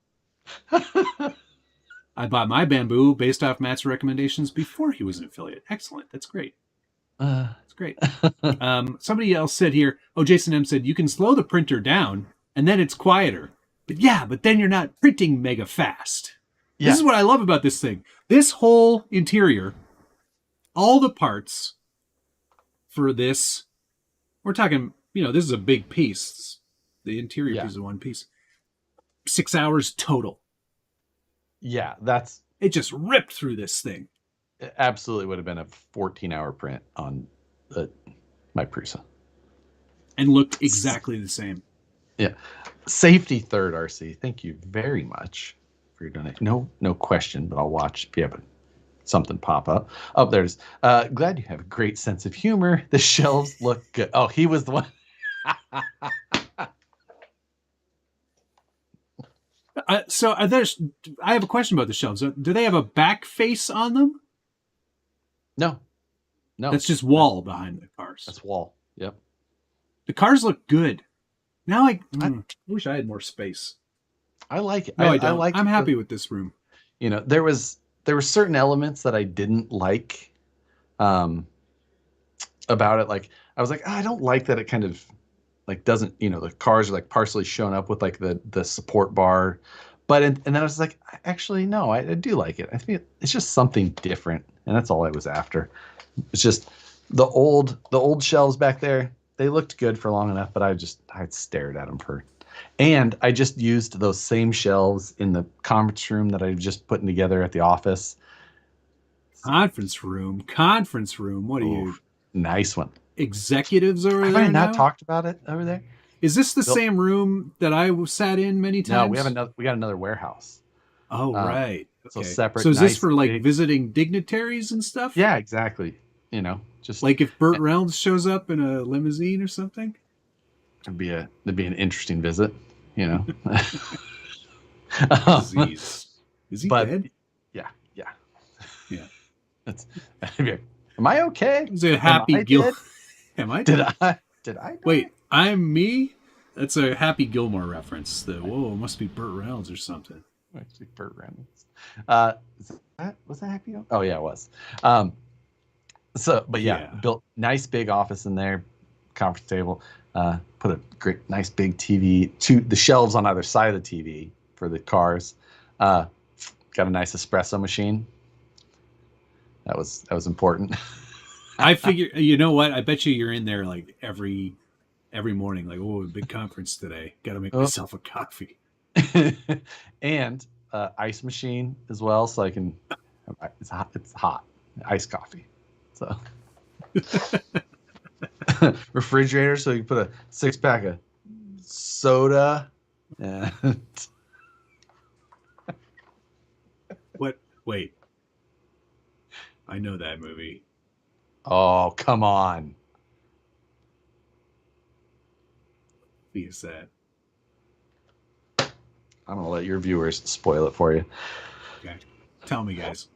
bought my bamboo based off Matt's recommendations before he was an affiliate. Excellent. That's great. That's great. Somebody else said here, Jason M said, you can slow the printer down and then it's quieter. But then you're not printing mega fast. Yeah. This is what I love about this thing. This whole interior, all the parts for this, we're talking, this is a big piece. The interior piece is one piece. 6 hours total. Yeah, it just ripped through this thing. It absolutely would have been a 14-hour print on my Prusa. And looked exactly the same. Yeah. Safety third, RC. Thank you very much for your donation. No question, but I'll watch if you have something pop up. Oh, there's glad you have a great sense of humor. The shelves look good. Oh, he was the one. So I have a question about the shelves. Do they have a back face on them? No. That's just wall behind the cars. That's wall. Yep. The cars look good. Now I wish I had more space. I like it. No, I don't. I'm happy with this room. There were certain elements that I didn't like about it. Like I was like, I don't like that it kind of like doesn't, the cars are like partially shown up with like the support bar. And then I was like, actually, no, I do like it. I think it's just something different. And that's all I was after. It's just the old shelves back there. They looked good for long enough, but I stared at them and I just used those same shelves in the conference room that I just putting together at the office. Conference room. What are you? Nice one. Executives over there. Have I not talked about it over there? Is this the same room that I sat in many times? No, we got another warehouse. Oh, right. Okay. So separate. So is this for like visiting dignitaries and stuff? Yeah, exactly. Just like if Burt Reynolds shows up in a limousine or something. It'd be an interesting visit. Disease. Is he dead? Yeah. Am I okay? Is it Happy Gilmore? Am I dead? Did I? Wait, I'm me? That's a Happy Gilmore reference. It must be Burt Reynolds or something. Actually, Burt Reynolds. Was that Happy Gilmore? Oh yeah, it was. Built nice big office in there, conference table. Put a nice big TV. The shelves on either side of the TV for the cars. Got a nice espresso machine. That was important. I figure, you know what? I bet you're in there like every morning, like, a big conference today. Got to make myself a coffee. And ice machine as well, so I can. It's hot. Iced coffee. So refrigerator, so you can put a 6-pack of soda. And what? Wait. I know that movie. Oh, come on. Because that. I'm gonna let your viewers spoil it for you. Okay. Tell me, guys.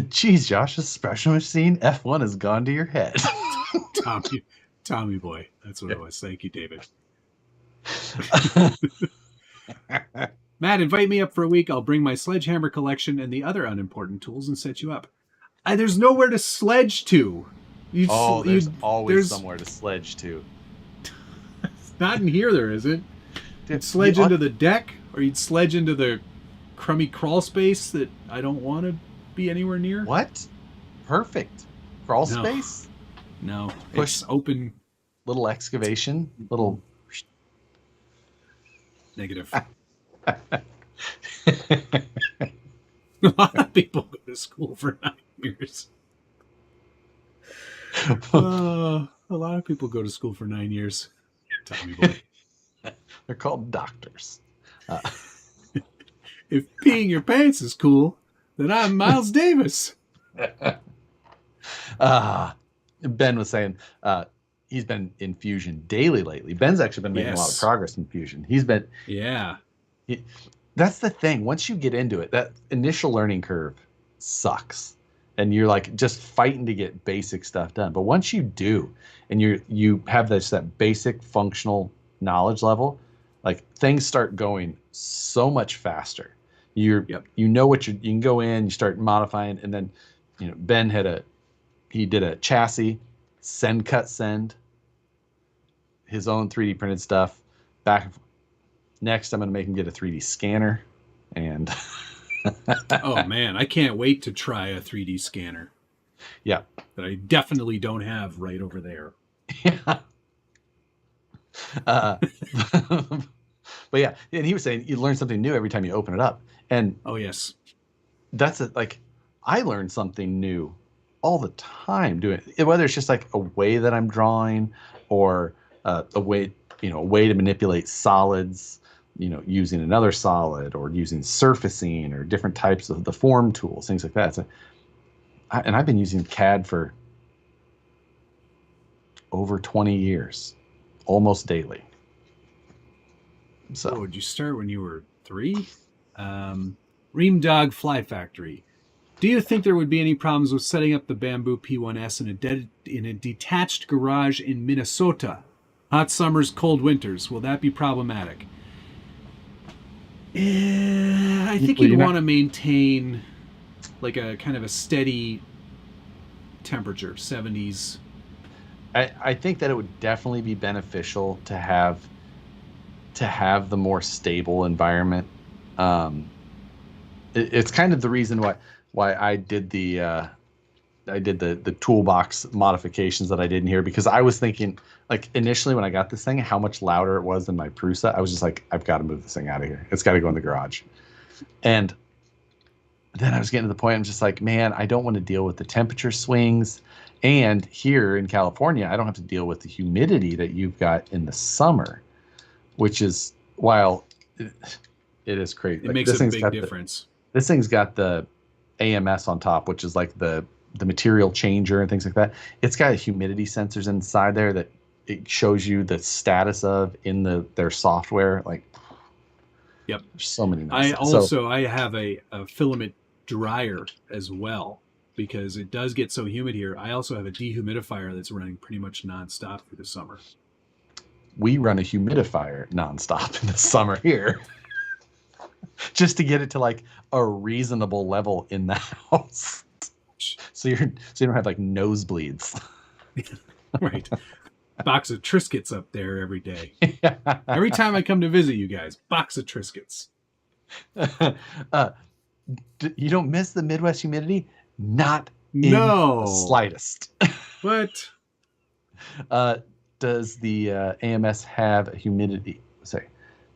Geez, Josh, espresso machine F1 has gone to your head. Tommy boy. That's what it was. Thank you, David. Matt, invite me up for a week. I'll bring my sledgehammer collection and the other unimportant tools and set you up. There's nowhere to sledge to. There's always somewhere to sledge to. Not in here, there isn't. You'd sledge into the deck, or you'd sledge into the crummy crawl space that I don't want to be anywhere near. What? Perfect. Crawl space? No. Push it's open. Little excavation. Little. Negative. A lot of people go to school for 9 years. A lot of people go to school for 9 years. Tommy boy. They're called doctors. If peeing your pants is cool, then I'm Miles Davis. Ben was saying he's been in Fusion daily lately. Ben's actually been making a lot of progress in Fusion. He's been... Yeah. That's the thing. Once you get into it, that initial learning curve sucks. And you're like just fighting to get basic stuff done. But once you do, and you have that basic functional knowledge level, like things start going so much faster. You know what you can go in, you start modifying, and then Ben did a chassis, send his own 3D printed stuff. Next, I'm going to make him get a 3D scanner. And oh, man, I can't wait to try a 3D scanner. Yeah. That I definitely don't have right over there. Yeah. But yeah, and he was saying you learn something new every time you open it up. And oh, yes. That's it. Like, I learn something new all the time doing it, whether it's just like a way that I'm drawing or a way to manipulate solids, using another solid or using surfacing or different types of the form tools, things like that. So, and I've been using CAD for over 20 years, almost daily. So, did you start when you were 3? Ream Dog Fly Factory. Do you think there would be any problems with setting up the Bamboo P1S in a detached garage in Minnesota? Hot summers, cold winters. Will that be problematic? I think you'd want to maintain like a kind of a steady temperature, 70s. I think that it would definitely be beneficial to have the more stable environment. It's kind of the reason why I did the toolbox modifications that I did in here, because I was thinking, like, initially when I got this thing, how much louder it was than my Prusa. I was just like, I've got to move this thing out of here. It's got to go in the garage. And then I was getting to the point, I'm just like, man, I don't want to deal with the temperature swings. And here in California, I don't have to deal with the humidity that you've got in the summer, which is, while it is crazy. It makes a big difference. This thing's got the AMS on top, which is like the material changer and things like that. It's got humidity sensors inside there that it shows you the status of in their software. Like, yep, there's so many nice I have a filament dryer as well, because it does get so humid here. I also have a dehumidifier that's running pretty much nonstop through the summer. We run a humidifier nonstop in the summer here. Just to get it to like a reasonable level in the house, so you don't have like nosebleeds. Right, box of Triscuits up there every day. Yeah. Every time I come to visit you guys, box of Triscuits. You don't miss the Midwest humidity? Not in the slightest. What? Does the AMS have a humidity?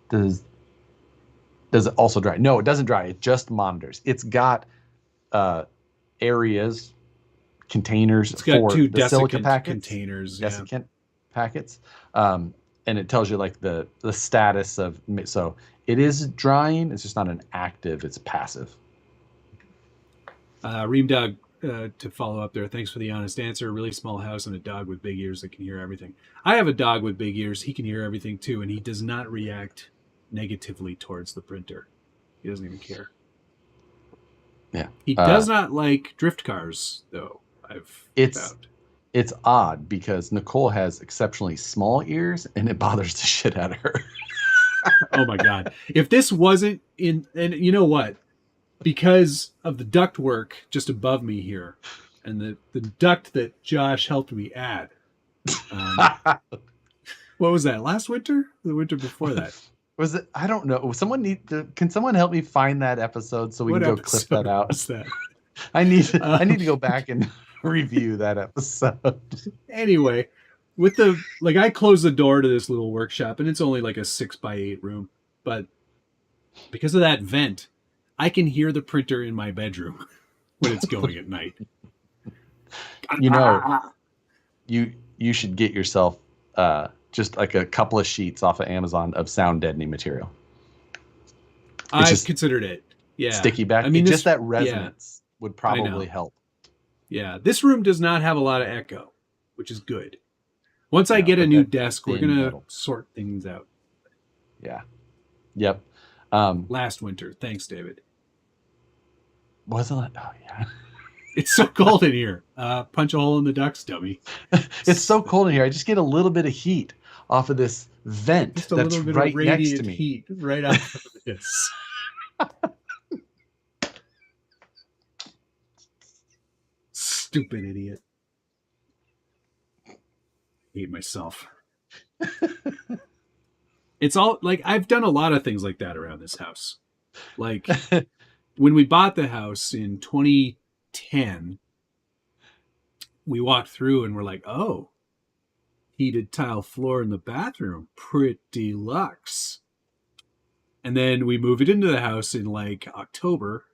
Does it also dry? No, it doesn't dry. It just monitors. It's got areas, containers for the silica packets, desiccant packets, and it tells you like the status of. So it is drying. It's just not an active. It's passive. Ream Dog to follow up there. Thanks for the honest answer. A really small house and a dog with big ears that can hear everything. I have a dog with big ears. He can hear everything too, and he does not react negatively towards the printer. He doesn't even care. Yeah. He does not like drift cars, though. I've found. It's odd because Nicole has exceptionally small ears, and it bothers the shit out of her. Oh my God. If this wasn't in, and you know what? Because of the duct work just above me here and the duct that Josh helped me add. What was that? Last winter? The winter before that? Was it? I don't know. Can someone help me find that episode so we can go clip that out? That? I need to go back and review that episode. Anyway, I closed the door to this little workshop, and it's only like a 6x8 room, but because of that vent, I can hear the printer in my bedroom when it's going at night. You know, you should get yourself just like a couple of sheets off of Amazon of sound deadening material. I've considered it. Yeah. Sticky back. I mean, just that resonance would probably help. Yeah. This room does not have a lot of echo, which is good. Once I get a new desk, we're going to sort things out. Yeah. Yep. Last winter. Thanks, David. Wasn't it? Oh, yeah. It's so cold in here. Punch a hole in the ducts, dummy. It's so cold in here. I just get a little bit of heat off of this vent just a that's little bit right of radiant next to me. Heat right off of this. Stupid idiot. Hate myself. It's all like I've done a lot of things like that around this house. Like when we bought the house in 2010, we walked through and we're like, oh, heated tile floor in the bathroom. Pretty luxe. And then we moved it into the house in like October.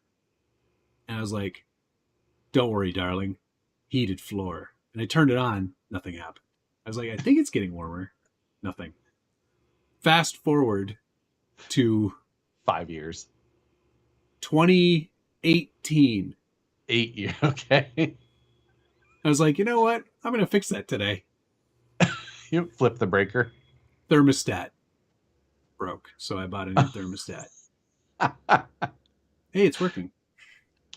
And I was like, don't worry, darling. Heated floor. And I turned it on. Nothing happened. I was like, I think it's getting warmer. Nothing. Fast forward to 5 years. 2018. 8 years. Okay. I was like, you know what? I'm going to fix that today. You flip the breaker. Thermostat broke. So I bought a new thermostat. Hey, it's working.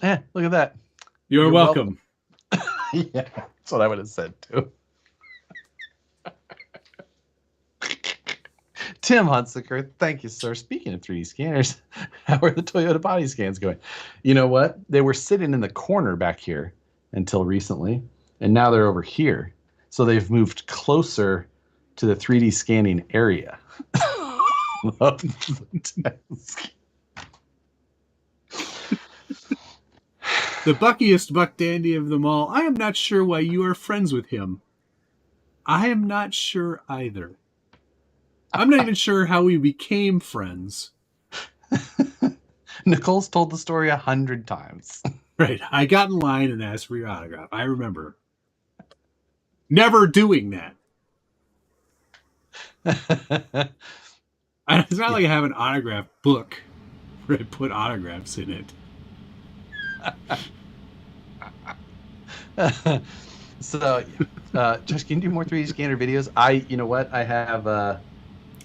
Yeah, look at that. You're welcome. Yeah, that's what I would have said too. Tim Hunsaker, thank you, sir. Speaking of 3D scanners, how are the Toyota body scans going? You know what? They were sitting in the corner back here until recently, and now they're over here. So they've moved closer to the 3D scanning area of the desk. The buckiest buck dandy of them all. I am not sure why you are friends with him. I am not sure either. I'm not even sure how we became friends. Nicole's told the story 100 times. Right. I got in line and asked for your autograph. I remember. Never doing that. It's not like I have an autograph book where I put autographs in it. So, Josh, can you do more 3D scanner videos? You know what? I have.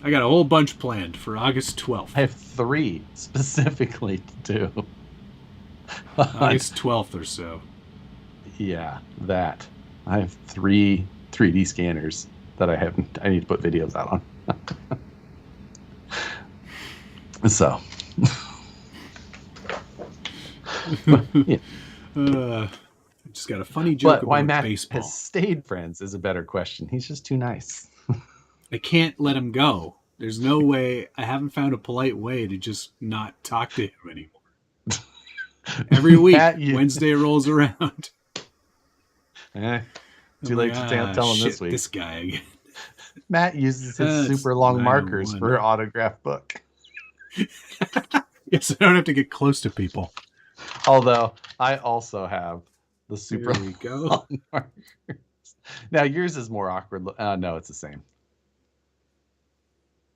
I got a whole bunch planned for August 12th. I have 3 specifically to do. August 12th or so. Yeah, that. I have 3 3D scanners that I need to put videos out on. So. Yeah. I just got a funny joke but why about Matt baseball. has stayed friends is a better question. He's just too nice. I can't let him go. There's no way. I haven't found a polite way to just not talk to him anymore. Every week, Wednesday rolls around. Too late to tell him this week. This guy again. Matt uses his super long markers for autograph book. Yes, I don't have to get close to people. Although I also have the super long markers. Now yours is more awkward. No, it's the same.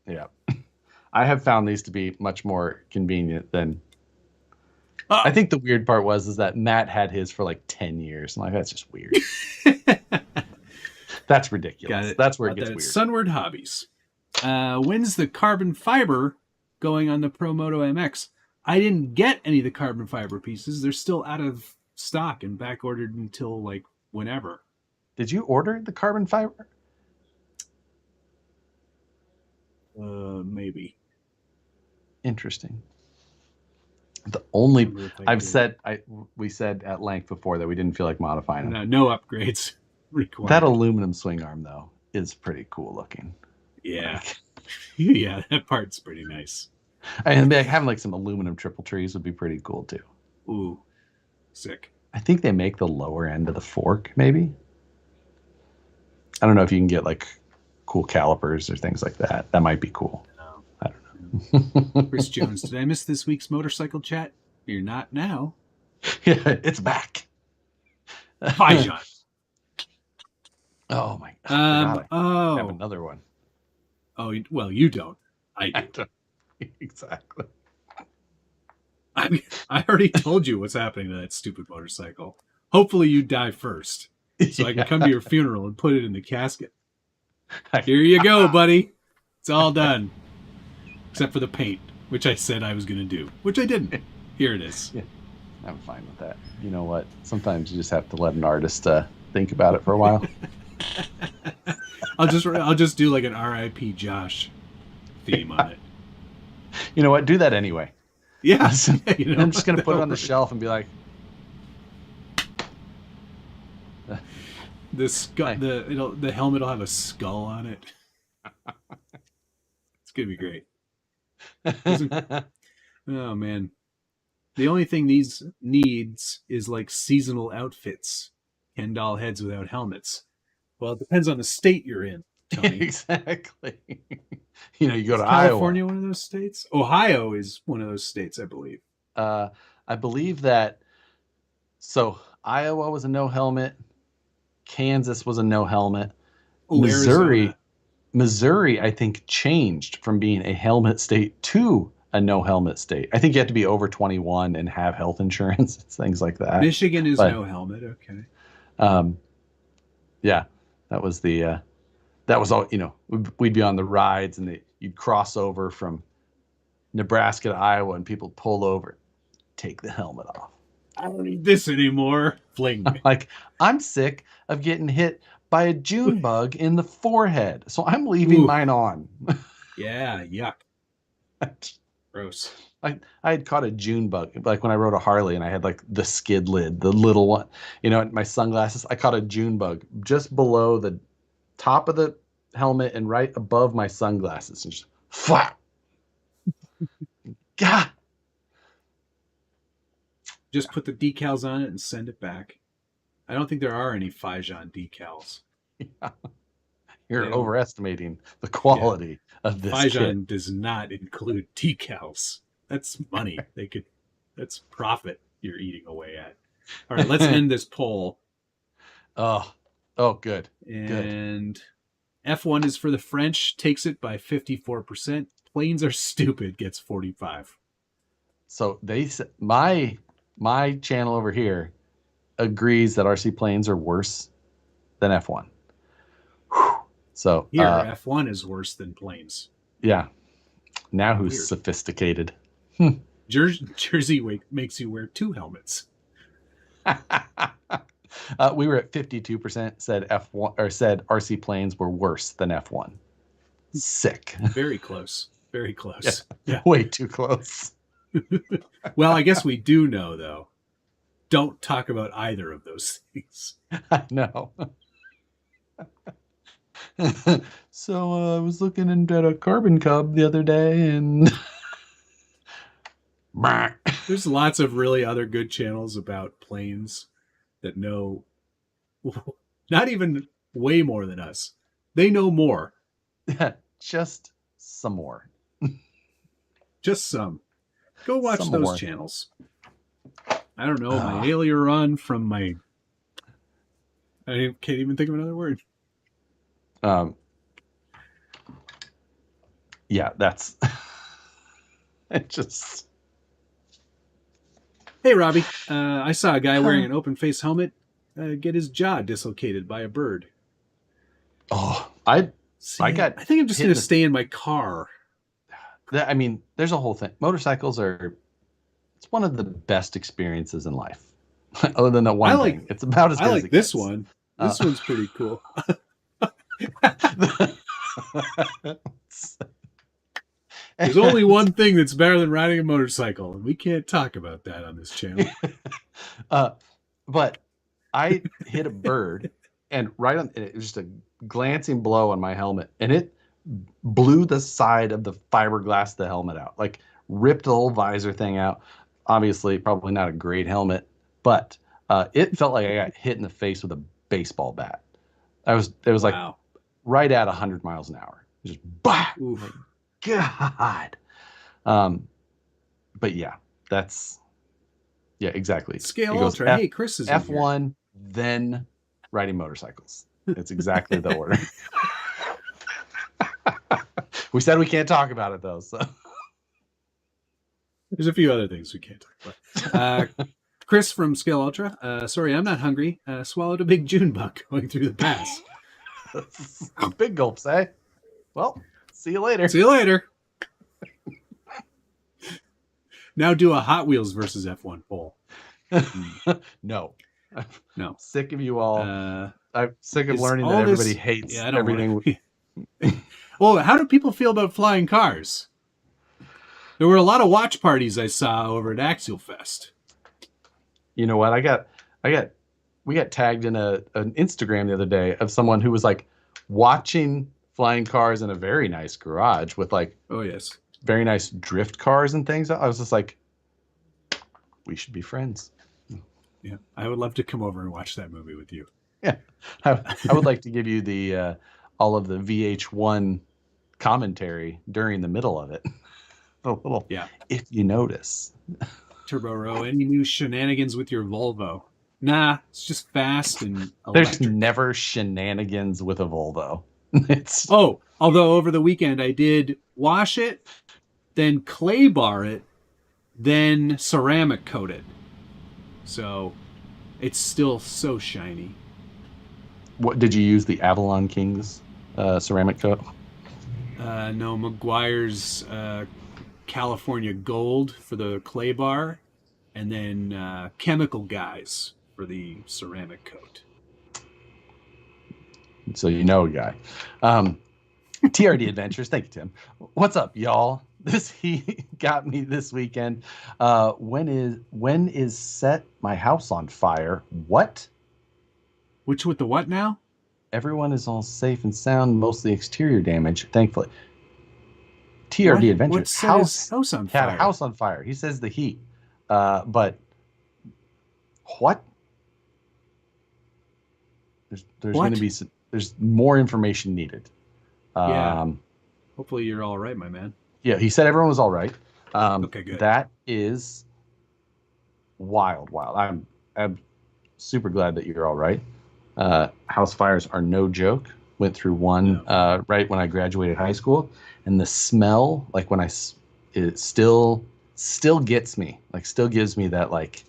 Yeah. I have found these to be much more convenient than I think the weird part is that Matt had his for like 10 years. I'm like, that's just weird. That's ridiculous. That's where it gets weird. Sunward Hobbies. When's the carbon fiber going on the Pro-Moto MX? I didn't get any of the carbon fiber pieces. They're still out of stock and back ordered until like whenever. Did you order the carbon fiber? Maybe. Interesting. The only we said at length before that we didn't feel like modifying them. No upgrades required. That aluminum swing arm though is pretty cool looking. Yeah. Like, yeah, that part's pretty nice. And like, having like some aluminum triple trees would be pretty cool too. Ooh, sick. I think they make the lower end of the fork, maybe. I don't know if you can get like cool calipers or things like that. That might be cool. No. I don't know. Chris Jones, did I miss this week's motorcycle chat? You're not now. Yeah, it's back. Fijan. Oh my God. I have another one. Oh, well, you don't. I do. Exactly. I mean, I already told you what's happening to that stupid motorcycle. Hopefully you die first so I can come to your funeral and put it in the casket. Here you go, buddy. It's all done. Except for the paint, which I said I was going to do, which I didn't. Here it is. Yeah, I'm fine with that. You know what? Sometimes you just have to let an artist think about it for a while. I'll just do like an R.I.P. Josh theme on it. You know what? Do that anyway. Yeah. You know, I'm just going to put it on the shelf and be like, the helmet will have a skull on it. It's going to be great. Oh man. The only thing these needs is like seasonal outfits. Ken doll heads without helmets. Well, it depends on the state you're in, Tony. Exactly. You know, you go to California, Iowa. one of those states? Ohio is one of those states, I believe. I believe that. So Iowa was a no helmet. Kansas was a no helmet. Oh, Missouri, I think, changed from being a helmet state to a no helmet state. I think you have to be over 21 and have health insurance, things like that. Michigan is no helmet. Okay. Yeah, that was all. You know, we'd be on the rides and you'd cross over from Nebraska to Iowa and people pull over, take the helmet off. I don't need this anymore. Fling. Like, I'm sick of getting hit by a June bug in the forehead, so I'm leaving mine on. Yeah, yuck. Gross. I had caught a June bug, like when I rode a Harley and I had like the skid lid, the little one, you know, my sunglasses. I caught a June bug just below the top of the helmet and right above my sunglasses. And just flap. God. Just put the decals on it and send it back. I don't think there are any Fijan decals. Yeah. You're overestimating the quality of this Fijan kit. does not include decals. That's money. That's profit you're eating away at. All right, let's end this poll. Oh, good. And good. F1 is for the French, takes it by 54%. Planes are stupid, gets 45. So they said my channel over here agrees that RC planes are worse than F1. Whew. So here, F1 is worse than planes. Yeah. Now who's sophisticated? Jersey makes you wear 2 helmets. We were at 52% said F1 or said RC planes were worse than F1. Sick. Very close. Very close. Yeah. Way too close. Well, I guess we do know though. Don't talk about either of those things. I know. So I was looking at a Carbon Cub the other day and there's lots of really other good channels about planes that know not even way more than us. They know more. Yeah, just some more. Just some. Go watch those channels. I don't know, my aileron from my... I can't even think of another word. Yeah, that's... It just... Hey, Robbie. I saw a guy wearing an open face helmet get his jaw dislocated by a bird. Oh, I got I think I'm just hit going in to the- stay in my car. I mean, there's a whole thing. Motorcycles are, it's one of the best experiences in life. Other than that one thing. It's about as I good like as it this gets. one. This one's pretty cool. There's only one thing that's better than riding a motorcycle, and we can't talk about that on this channel. But I hit a bird, and it was just a glancing blow on my helmet, and it blew the side of the fiberglass of the helmet out, like ripped the whole visor thing out. Obviously, probably not a great helmet, but it felt like I got hit in the face with a baseball bat. It was like Wow. right at 100 miles an hour. Just bah! Oof. God. But yeah, exactly. Scale It goes Ultra. Hey, Chris is in here. F1, then riding motorcycles. It's exactly the order. We said we can't talk about it though. So There's a few other things we can't talk about. Chris from Scale Ultra. Sorry, I'm not hungry. Swallowed a big June bug going through the pass. big gulps, eh? Well, see you later. See you later. Now do a Hot Wheels versus F1 poll. No. No. Sick of you all. I'm sick of learning that everybody hates everything. Well, how do people feel about flying cars? There were a lot of watch parties I saw over at Axial Fest. You know what? We got tagged in an Instagram the other day of someone who was like watching flying cars in a very nice garage with like, oh yes, very nice drift cars and things. I was just like, we should be friends. Yeah, I would love to come over and watch that movie with you. Yeah, I would like to give you the all of the VH1 commentary during the middle of it. A little, yeah. If you notice, Turbo Row, any new shenanigans with your Volvo? Nah, it's just fast and electric. There's never shenanigans with a Volvo. Although over the weekend I did wash it, then clay bar it, then ceramic coat it. So it's still so shiny. What did you use? The Avalon Kings ceramic coat? No, McGuire's California Gold for the clay bar, and then Chemical Guys for the ceramic coat. So you know a guy. TRD Adventures. Thank you, Tim. What's up, y'all? He got me this weekend. When is set my house on fire? What? Which with the what now? Everyone is all safe and sound, mostly exterior damage, thankfully. TRD Adventures. House on fire. Had a house on fire. He says the heat. But what? There's going to be there's more information needed. Yeah. Hopefully you're all right, my man. Yeah, he said everyone was all right. Okay, good. That is wild. I'm super glad that you're all right. House fires are no joke. Went through one right when I graduated high school, and the smell, like when it still gets me, like still gives me that like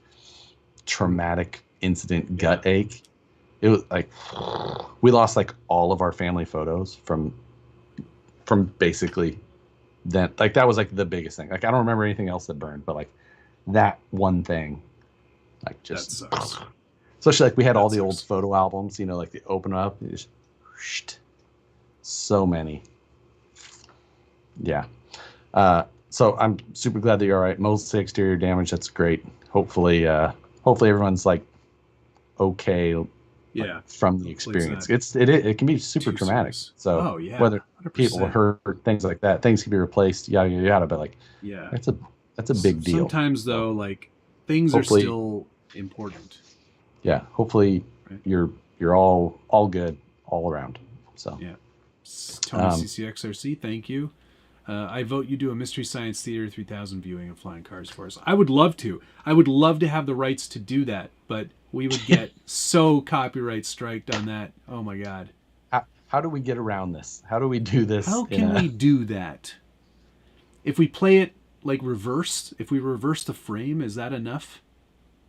traumatic incident gut ache. It was like we lost like all of our family photos from basically then. Like that was like the biggest thing. Like I don't remember anything else that burned, but like that one thing, like just that sucks. Especially like we had all the old photo albums, you know, like they open up, and just so many. Yeah. So I'm super glad that you're all right. Mostly exterior damage. That's great. Hopefully everyone's like okay. Yeah. Like, from the experience, it can be super traumatic. Serious. So whether 100%. people were hurt, things like that, things can be replaced, yada yada yada. But like, that's a big deal. Sometimes though, like things are still important. Yeah. Hopefully you're all good all around. So yeah. Tony CCXRC, thank you. I vote you do a Mystery Science Theater 3000 viewing of flying cars for us. I would love to. I would love to have the rights to do that, but we would get so copyright striked on that. Oh my God. How do we get around this? How do we do this? How can we do that? If we play it like reversed, if we reverse the frame, is that enough?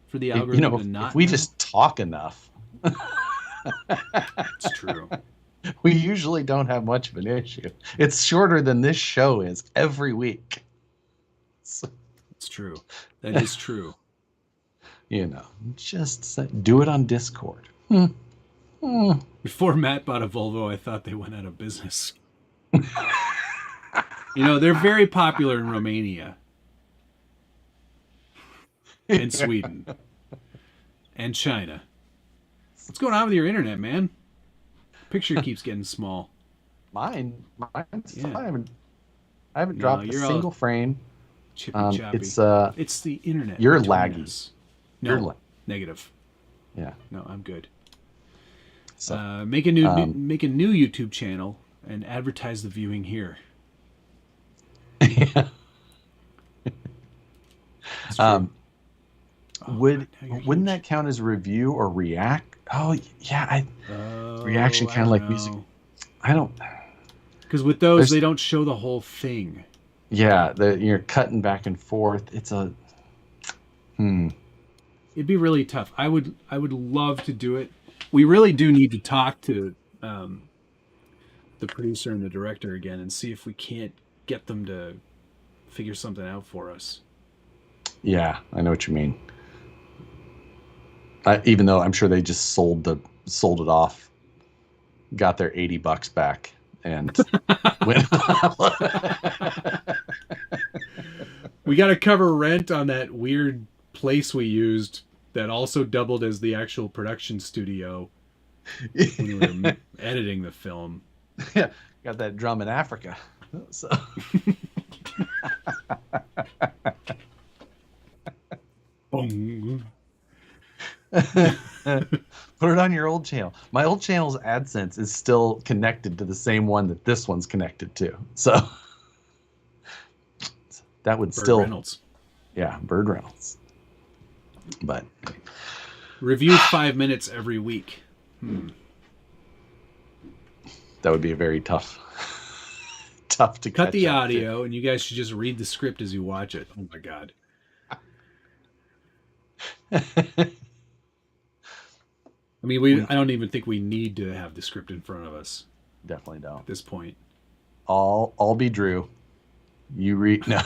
for the If, algorithm to not if we know? just talk enough, It's true. we usually don't have much of an issue. It's shorter than this show is every week. So, It's true. That is true. just do it on Discord. Before Matt bought a Volvo, I thought they went out of business. They're very popular in Romania and Sweden and China. What's going on with your internet, man? Picture keeps getting small. Mine's Yeah. fine. I haven't dropped a you're all single frame. Chippy choppy. It's the internet. you're between laggy. us. You're No, negative. Yeah. No, I'm good. So Make a new YouTube channel and advertise the viewing here. yeah. It's true. Wouldn't huge. that count as review or react? Oh yeah, reaction kind of like music. I don't. Because with those, they don't show the whole thing. Yeah, you're cutting back and forth. It's a. It'd be really tough. I would love to do it. We really do need to talk to the producer and the director again and see if we can't get them to figure something out for us. Yeah, I know what you mean. Even though I'm sure they just sold it off, got their $80 back, and went. We got to cover rent on that weird place we used that also doubled as the actual production studio when we were editing the film. Yeah, got that drum in Africa. So. Boom. Put it on your old channel. My old channel's AdSense is still connected to the same one that this one's connected to. So that would Bird Reynolds. Yeah, Bird Reynolds. But review 5 minutes every week. That would be a very tough to cut the catch up audio, and you guys should just read the script as you watch it. Oh my god. I mean, I don't even think we need to have the script in front of us. Definitely don't. At this point. I'll be Drew. You read. No.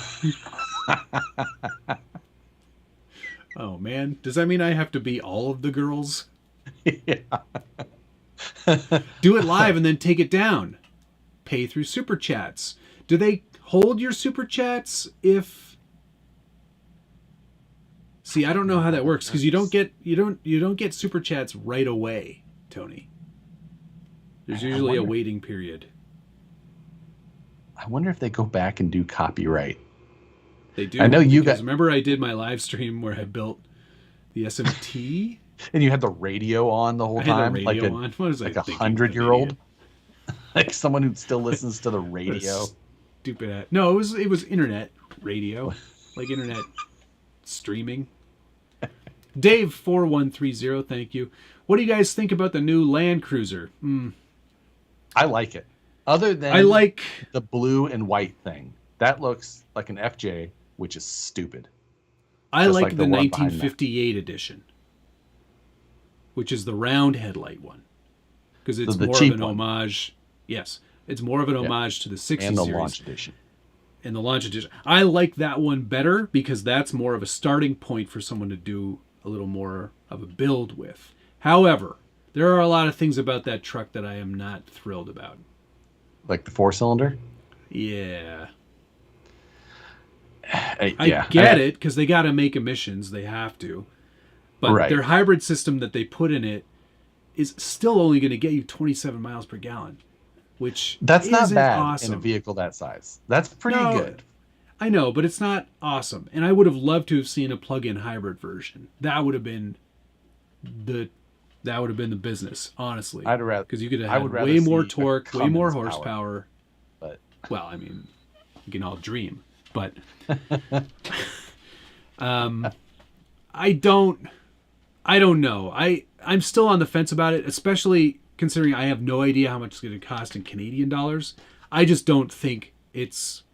Oh man, does that mean I have to be all of the girls? Yeah. Do it live and then take it down. Pay through super chats. Do they hold your super chats if? See, I don't know how that works because you don't get super chats right away, Tony. There's usually a waiting period. I wonder if they go back and do copyright. They do. I know you guys. Remember, I did my live stream where I built the SMT, and you had the radio on the whole time. I had the radio on. What was like I a 100-year-old, like someone who still listens to the radio. Stupid. No, it was internet radio, like internet streaming. Dave 4130, thank you. What do you guys think about the new Land Cruiser? I like it. Other than I like the blue and white thing. That looks like an FJ, which is stupid. I like the one 1958 edition, which is the round headlight one, because it's the more of cheap an one. homage. Yes, it's more of an homage to the 60 and the series. launch edition. And the launch edition. I like that one better because that's more of a starting point for someone to do a little more of a build with. However, there are a lot of things about that truck that I am not thrilled about. Like the 4-cylinder? Yeah. I get it, because they got to make emissions. They have to. But Right. their hybrid system that they put in it is still only going to get you 27 miles per gallon, which That's not isn't bad awesome. in a vehicle that size. That's pretty good. I know, but it's not awesome. And I would have loved to have seen a plug-in hybrid version. That would have been the business, honestly. I'd rather, because you could have I had would rather way more see a torque, way more Cummins horsepower. But Well, I mean, you can all dream, but I don't know. I'm still on the fence about it, especially considering I have no idea how much it's going to cost in Canadian dollars. I just don't think it's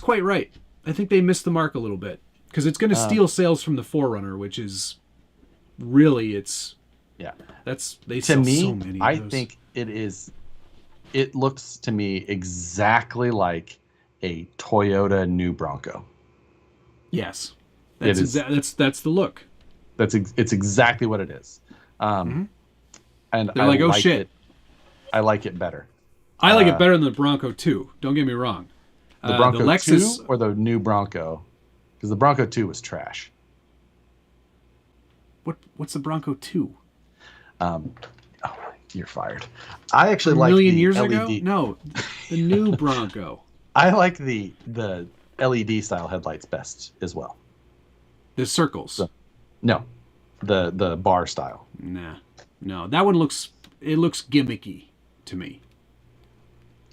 quite right. I think they missed the mark a little bit because it's going to steal sales from the 4Runner, which is really they sell so many of I those. think it looks to me exactly like a Toyota new Bronco. Yes, that's that's the look. It's exactly what it is. And they're like, oh shit, I like it better. I like it better than the Bronco 2. Don't get me wrong. The Bronco the Lexus 2 or the new Bronco? Because the Bronco 2 was trash. What's the Bronco 2? You're fired. I actually like a the million years LED. ago. No, the new Bronco. I like the LED style headlights best as well. The circles. No, the bar style. Nah, no, that one looks gimmicky to me.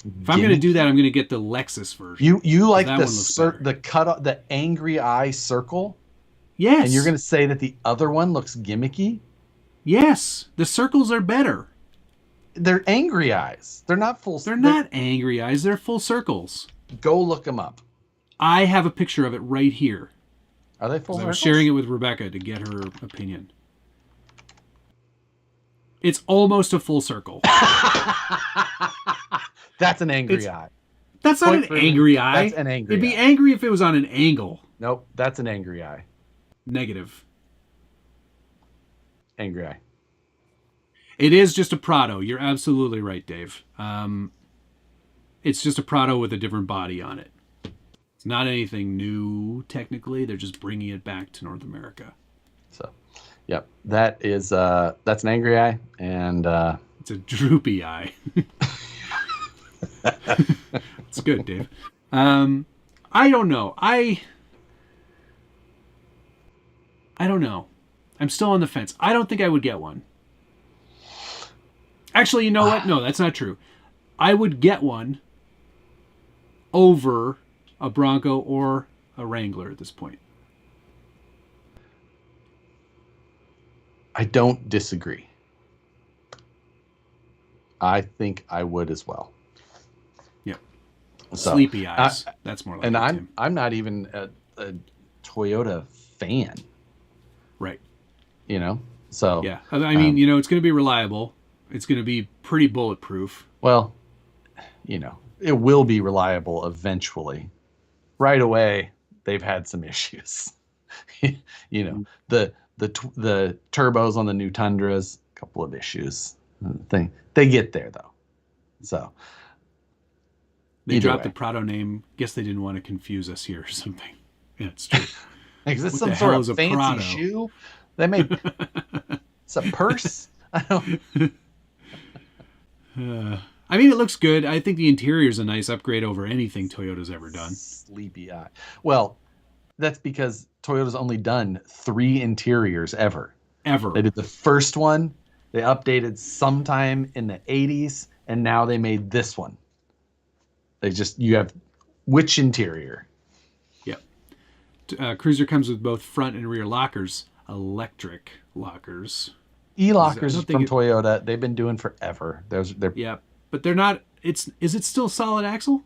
If I'm going to do that, I'm going to get the Lexus version. You like the angry eye circle? Yes. And you're going to say that the other one looks gimmicky? Yes, the circles are better. They're angry eyes. They're not full. They're not angry eyes. They're full circles. Go look them up. I have a picture of it right here. Are they full circles? I was sharing it with Rebecca to get her opinion. It's almost a full circle. That's an angry eye. That's not an angry eye. That's an angry It'd be eye. angry if it was on an angle. Nope, that's an angry eye. Negative. Angry eye. It is just a Prado. You're absolutely right, Dave. It's just a Prado with a different body on it. It's not anything new, technically. They're just bringing it back to North America. So, yep, that's an angry eye, and it's a droopy eye. It's good, Dave. I don't know. I don't know. I'm still on the fence. I don't think I would get one. Actually, you know what? No, that's not true. I would get one over a Bronco or a Wrangler at this point. I don't disagree. I think I would as well. Yep. So, sleepy eyes. That's more like and it, I'm not even a Toyota fan. Right. You know? So yeah. I mean, you know, it's going to be reliable. It's going to be pretty bulletproof. Well, you know, it will be reliable eventually. Right away, they've had some issues. You know, the turbos on the new Tundras, a couple of issues. They get there though. So they dropped the Prado name. Guess they didn't want to confuse us here or something. Yeah, it's true. Is this some sort of fancy shoe? They made it's a purse. I don't. I mean, it looks good. I think the interior is a nice upgrade over anything Toyota's ever done. Sleepy eye. Well, that's because Toyota's only done 3 interiors ever. They did the first one. They updated sometime in the 80s, and now they made this one. You have which interior? Yep. Cruiser comes with both front and rear lockers, electric lockers. E-lockers from Toyota, they've been doing forever. Yeah, but they're not. Is it still solid axle?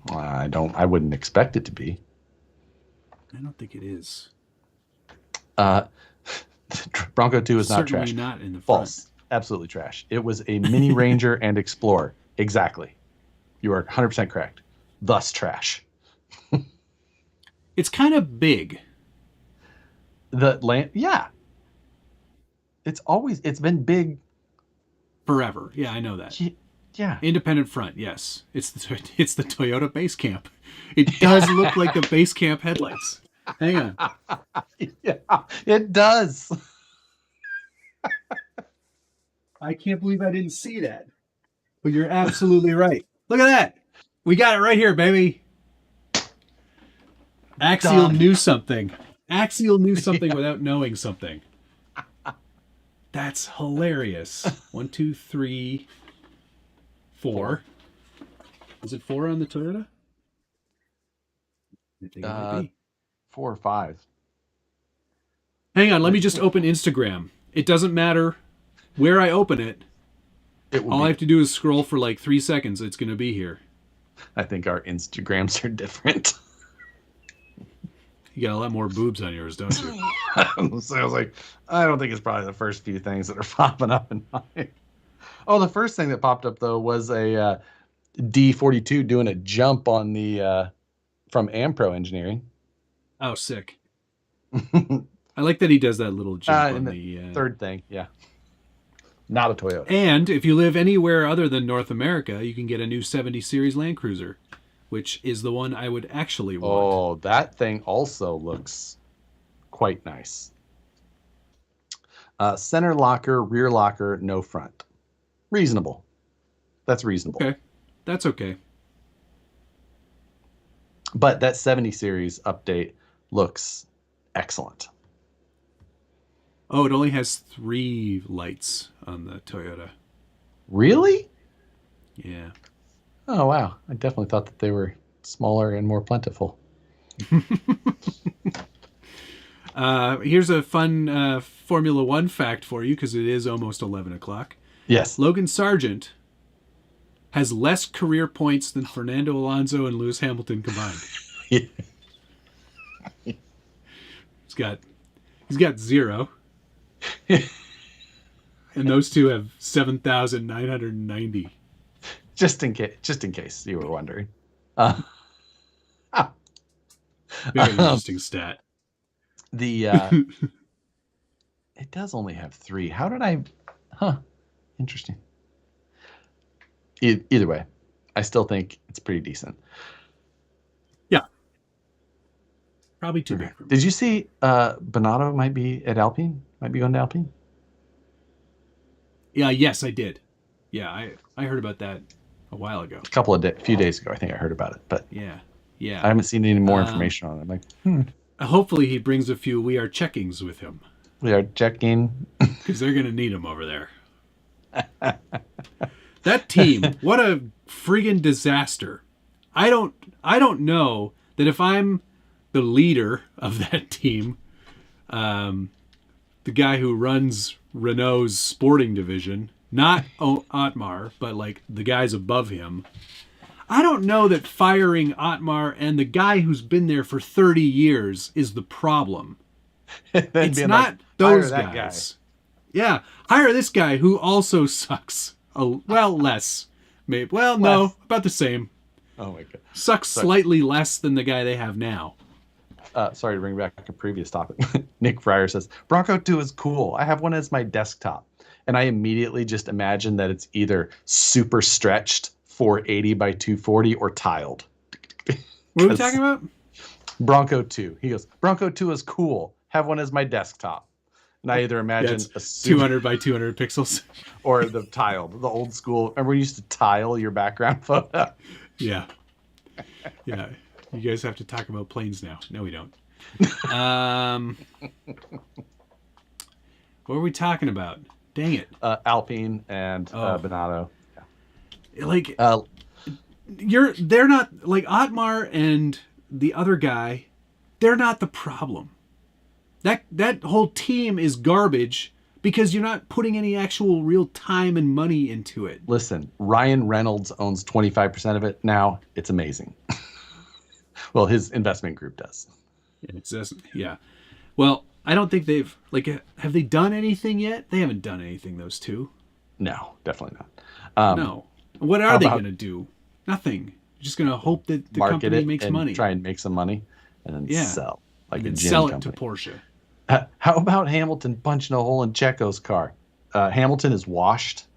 I wouldn't expect it to be. I don't think it is. Bronco 2 is Certainly not trash. Not in the front. False. Absolutely trash. It was a Mini Ranger and Explorer. Exactly. You are 100% correct. Thus trash. It's kind of big. Yeah. It's been big forever. Yeah, I know that. Yeah. Independent front, yes. It's the Toyota base camp. It does look like the base camp headlights. Hang on. Yeah, it does. I can't believe I didn't see that. But you're absolutely right. Look at that. We got it right here, baby. Axial knew something. Axial knew something without knowing something. That's hilarious. 1, 2, 3, 4. Is it 4 on the Toyota? I think it might be. 4 or 5. Hang on, let me just open Instagram. It doesn't matter where I open it. All I have to do is scroll for like 3 seconds. It's going to be here. I think our Instagrams are different. You got a lot more boobs on yours, don't you? So I was like, I don't think it's probably the first few things that are popping up in mine. Oh, the first thing that popped up though was a D42 doing a jump on the from Ampro Engineering. Oh, sick. I like that he does that little jump on the third thing. Yeah. Not a Toyota. And if you live anywhere other than North America, you can get a new 70 Series Land Cruiser, which is the one I would actually want. Oh, that thing also looks quite nice. Center locker, rear locker, no front. Reasonable. That's reasonable. Okay. That's okay. But that 70 series update looks excellent. Oh, it only has 3 lights on the Toyota. Really? Yeah. Oh, wow. I definitely thought that they were smaller and more plentiful. Here's a fun Formula One fact for you, because it is almost 11 o'clock. Yes. Logan Sargent has less career points than Fernando Alonso and Lewis Hamilton combined. Yeah. He's got 0. And those two have 7,990. Just in case you were wondering. Very interesting stat. It does only have 3. How did I? Interesting. Either way, I still think it's pretty decent. Yeah. Probably too big. Did you see Bonato might be at Alpine? Might be going to Alpine? Yeah, yes, I did. Yeah, I heard about that a while ago. A few days ago, I think I heard about it. But yeah. I haven't seen any more information on it. I'm like, hopefully he brings a few We Are Checkings with him. We are checking. Because they're going to need him over there. That team, what a friggin' disaster. I don't know that if I'm the leader of that team, the guy who runs Renault's sporting division, not Otmar, but like the guys above him, I don't know that firing Otmar and the guy who's been there for 30 years is the problem. It's not like, those guys. Yeah, hire this guy who also sucks. Less. Maybe. Well, no, about the same. Oh my god. Sucks slightly less than the guy they have now. Sorry to bring back a previous topic. Nick Fryer says, Bronco 2 is cool. I have one as my desktop. And I immediately just imagine that it's either super stretched 480 by 240 or tiled. What are we talking about? Bronco 2. He goes, Bronco 2 is cool. Have one as my desktop. And I either imagine a 200 by 200 pixels. Or the tiled, the old school. Remember we used to tile your background photo? Yeah. Yeah. You guys have to talk about planes now. No, we don't. What were we talking about? Dang it. Alpine and Bonato. Yeah. Like, they're not, like Otmar and the other guy, they're not the problem. That whole team is garbage because you're not putting any actual real time and money into it. Listen, Ryan Reynolds owns 25% of it now. It's amazing. Well, his investment group does. Yeah. Well, I don't think they've, like, have they done anything yet? They haven't done anything, those two. No, definitely not. No. What are they going to do? Nothing. You're just going to hope that the company makes money. Try and make some money and then sell. Like and a gin sell company. It to Porsche. How about Hamilton punching a hole in Checo's car? Hamilton is washed.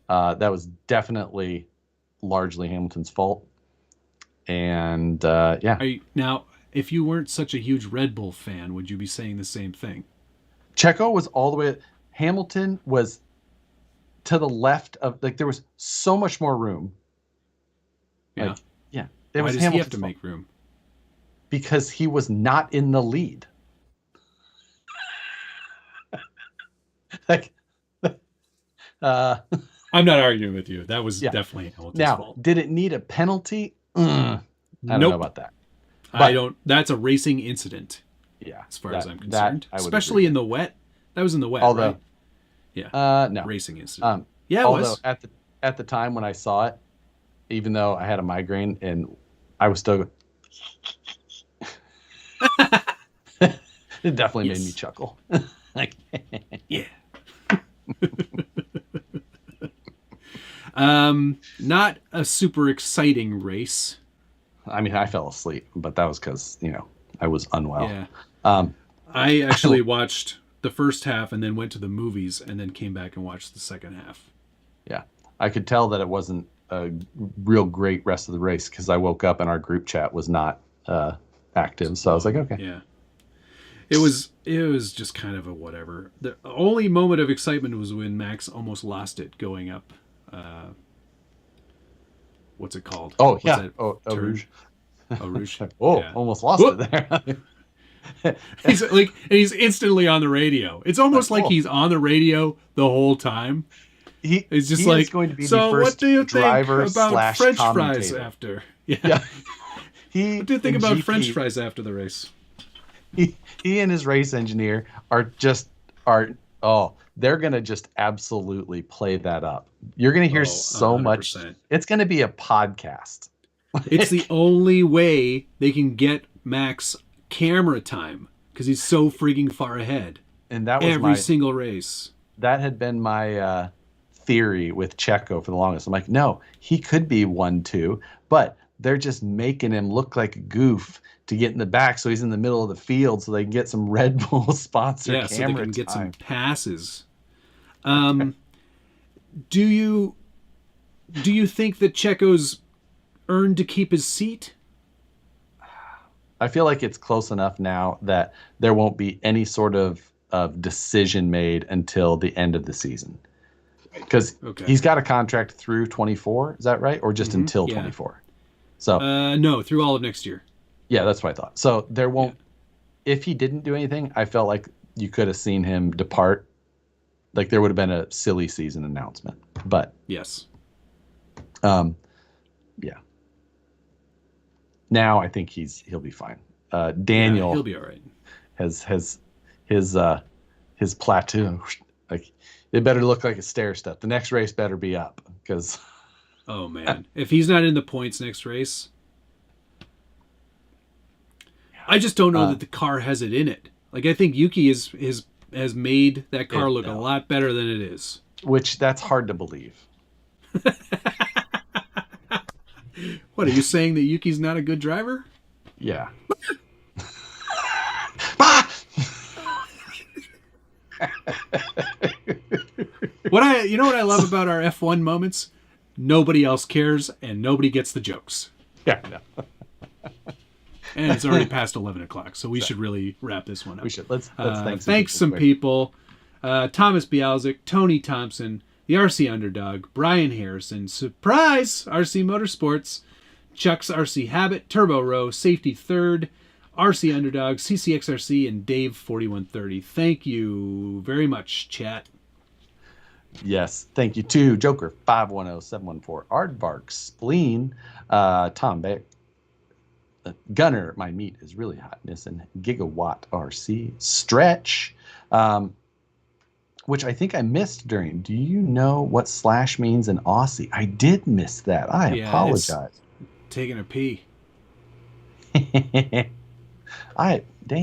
That was definitely largely Hamilton's fault. And Now, if you weren't such a huge Red Bull fan, would you be saying the same thing? Checo was all the way. Hamilton was to the left of, like, there was so much more room. Yeah. It Why was does he have to make room? Because he was not in the lead. Like, I'm not arguing with you. That was definitely Hamilton's fault. Did it need a penalty? I don't know about that. But that's a racing incident. Yeah, as far as I'm concerned, especially in the wet. That was in the wet, although, right? Yeah. No racing incident. It although was. At the time when I saw it, even though I had a migraine and I was still. It definitely made Yes. me chuckle. Like, Yeah. Not a super exciting race. I mean, I fell asleep, but that was because, I was unwell. Yeah. Um, I actually watched the first half and then went to the movies and then came back and watched the second half. yeah, I could tell that it wasn't a real great rest of the race because I woke up and our group chat was not active. So I was like, okay. Yeah. It was just kind of a whatever. The only moment of excitement was when Max almost lost it going up. What's it called? Oh, What's yeah. that Oh, turn? Rouge. Rouge. Oh, Yeah. almost lost Whoop. it there. He's instantly on the radio. It's almost like he's on the radio the whole time. It's just he like, is going to be so the first what do you think driver about / French fries commentator. after? Yeah. What do you think about French fries after the race? He and his race engineer they're going to just absolutely play that up. You're going to hear so 100%. much. It's going to be a podcast. It's the only way they can get Max camera time because he's so freaking far ahead. And that was every single race. That had been my theory with Checo for the longest. I'm like, no, he could be 1-2, but they're just making him look like a goof to get in the back, so he's in the middle of the field, so they can get some Red Bull sponsored camera so they can get time. some passes. Do you think that Checo's earned to keep his seat? I feel like it's close enough now that there won't be any sort of decision made until the end of the season. Because he's got a contract through 24, is that right? Or just until 24? So no, through all of next year. Yeah, that's what I thought. So there won't, if he didn't do anything, I felt like you could have seen him depart. Like there would have been a silly season announcement. But yes. Yeah. Now I think he'll be fine. Daniel he'll be all right. Has his plateau. Like it better look like a stair step. The next race better be up because oh man. If he's not in the points next race, I just don't know that the car has it in it. Like I think Yuki has made that car look a lot better than it is. Which that's hard to believe. What are you saying that Yuki's not a good driver? Yeah. What I love about our F1 moments? Nobody else cares and nobody gets the jokes. Yeah, no. And it's already past 11 o'clock, so we should really wrap this one up. We should. Let's thanks some people. Thomas Bialzik, Tony Thompson, the RC Underdog, Brian Harrison, Surprise, RC Motorsports, Chuck's RC Habit, Turbo Row, Safety Third, RC Underdog, CCXRC, and Dave 4130. Thank you very much, chat. Yes, thank you to Joker 510714, Aardvark, Spleen, Tom Beck, Gunner, my meat is really hotness, and Gigawatt RC, Stretch, which I think I missed during. Do you know what slash means in Aussie? I did miss that. I apologize. Taking a pee. Dang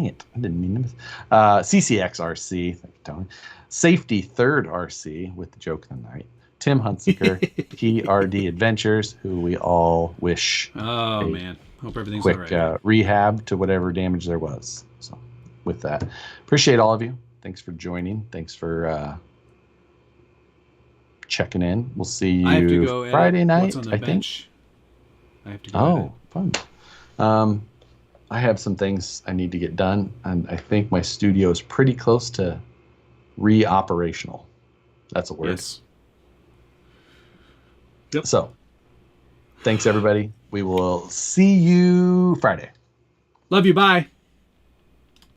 it. I didn't mean to miss. CCX RC, thank you, Tony. Safety Third RC with the joke of the night. Tim Hunsaker, PRD Adventures, who we all wish. Oh, man. Hope everything's quick all right. Rehab to whatever damage there was. So with that, appreciate all of you. Thanks for joining. Thanks for checking in. We'll see you Friday night, I think. I have to go. Fun. I have some things I need to get done, and I think my studio is pretty close to re-operational. That's a word. Yes. Yep. So, thanks everybody. We will see you Friday. Love you. Bye.